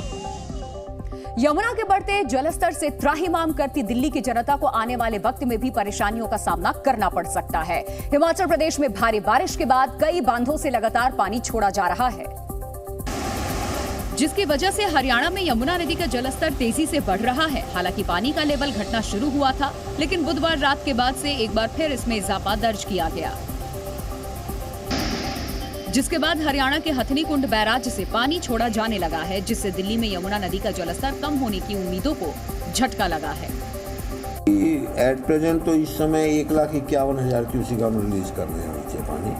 यमुना के बढ़ते जलस्तर से त्राहिमाम करती दिल्ली की जनता को आने वाले वक्त में भी परेशानियों का सामना करना पड़ सकता है। हिमाचल प्रदेश में भारी बारिश के बाद कई बांधों से लगातार पानी छोड़ा जा रहा है, जिसकी वजह से हरियाणा में यमुना नदी का जलस्तर तेजी से बढ़ रहा है। हालांकि पानी का लेवल घटना शुरू हुआ था, लेकिन बुधवार रात के बाद से एक बार फिर इसमें इजाफा दर्ज किया गया, जिसके बाद हरियाणा के हथनी कुंड बैराज से पानी छोड़ा जाने लगा है, जिससे दिल्ली में यमुना नदी का जलस्तर कम होने की उम्मीदों को झटका लगा है। एट प्रेजेंट तो इस समय 1,51,000 क्यूसेक हम रिलीज कर रहे हैं नीचे पानी,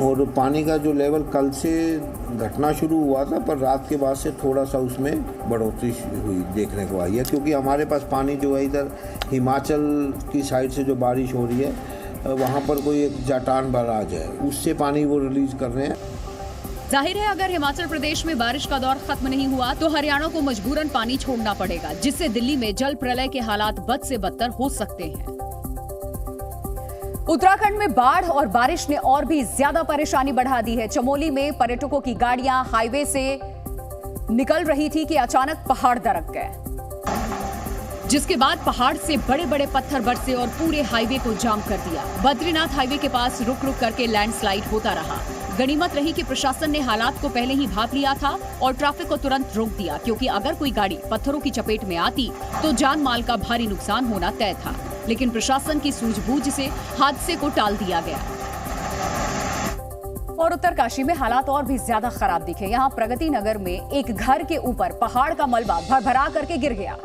और पानी का जो लेवल कल से घटना शुरू हुआ था, पर रात के बाद से थोड़ा सा उसमें बढ़ोतरी हुई देखने को आई है, क्योंकि हमारे पास पानी जो है इधर हिमाचल की साइड से जो बारिश हो रही है वहाँ पर कोई एक जाटान बैराज है, उससे पानी वो रिलीज कर रहे हैं। जाहिर है अगर हिमाचल प्रदेश में बारिश का दौर खत्म नहीं हुआ तो हरियाणा को मजबूरन पानी छोड़ना पड़ेगा, जिससे दिल्ली में जल प्रलय के हालात बद से बदतर हो सकते हैं। उत्तराखंड में बाढ़ और बारिश ने और भी ज्यादा परेशानी बढ़ा दी है। चमोली में पर्यटकों की गाड़ियां हाईवे से निकल रही थी कि अचानक पहाड़ दरक गए, जिसके बाद पहाड़ से बड़े बड़े पत्थर बरसे और पूरे हाईवे को जाम कर दिया। बद्रीनाथ हाईवे के पास रुक रुक करके लैंडस्लाइड होता रहा। गनीमत रही कि प्रशासन ने हालात को पहले ही भांप लिया था और ट्रैफिक को तुरंत रोक दिया, क्योंकि अगर कोई गाड़ी पत्थरों की चपेट में आती तो जान माल का भारी नुकसान होना तय था। लेकिन प्रशासन की सूझबूझ से हादसे को टाल दिया गया। और उत्तरकाशी में हालात और भी ज्यादा खराब दिखे। यहाँ प्रगति नगर में एक घर के ऊपर पहाड़ का मलबा भरभरा करके गिर गया,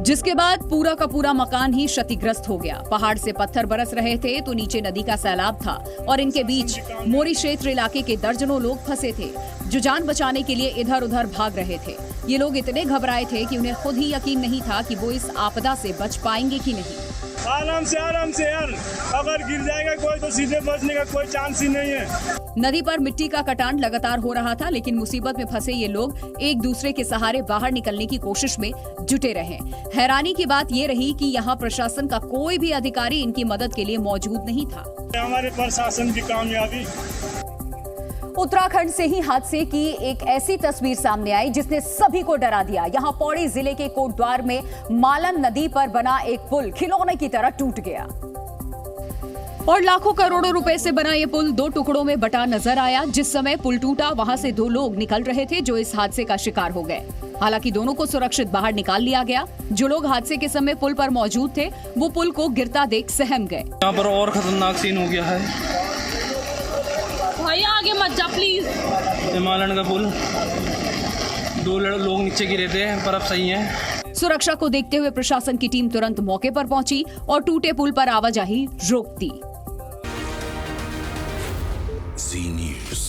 जिसके बाद पूरा का पूरा मकान ही क्षतिग्रस्त हो गया। पहाड़ से पत्थर बरस रहे थे तो नीचे नदी का सैलाब था और इनके बीच मोरी क्षेत्र इलाके के दर्जनों लोग फंसे थे, जो जान बचाने के लिए इधर उधर भाग रहे थे। ये लोग इतने घबराए थे कि उन्हें खुद ही यकीन नहीं था कि वो इस आपदा से बच पाएंगे कि नहीं। आराम से यार, अगर गिर जाएगा कोई तो सीधे बचने का कोई चांस ही नहीं है। नदी पर मिट्टी का कटान लगातार हो रहा था, लेकिन मुसीबत में फंसे ये लोग एक दूसरे के सहारे बाहर निकलने की कोशिश में जुटे रहे। हैरानी की बात ये रही कि यहाँ प्रशासन का कोई भी अधिकारी इनकी मदद के लिए मौजूद नहीं था। हमारे प्रशासन की कामयाबी। उत्तराखंड से ही हादसे की एक ऐसी तस्वीर सामने आई जिसने सभी को डरा दिया। यहाँ पौड़ी जिले के कोटद्वार में मालन नदी पर बना एक पुल खिलौने की तरह टूट गया और लाखों करोड़ों रुपए से बना ये पुल 2 टुकड़ों में बटा नजर आया। जिस समय पुल टूटा वहां से 2 लोग निकल रहे थे जो इस हादसे का शिकार हो गए। हालांकि दोनों को सुरक्षित बाहर निकाल लिया गया। जो लोग हादसे के समय पुल पर मौजूद थे वो पुल को गिरता देख सहम गए। यहाँ पर और खतरनाक सीन हो गया है। भैया आगे मत जा प्लीज। हिमालयन का पुल, 2 लोग नीचे गिरे थे पर अब सही है। सुरक्षा को देखते हुए प्रशासन की टीम तुरंत मौके पर पहुंची और टूटे पुल पर आवाजाही रोक दी। Zee News।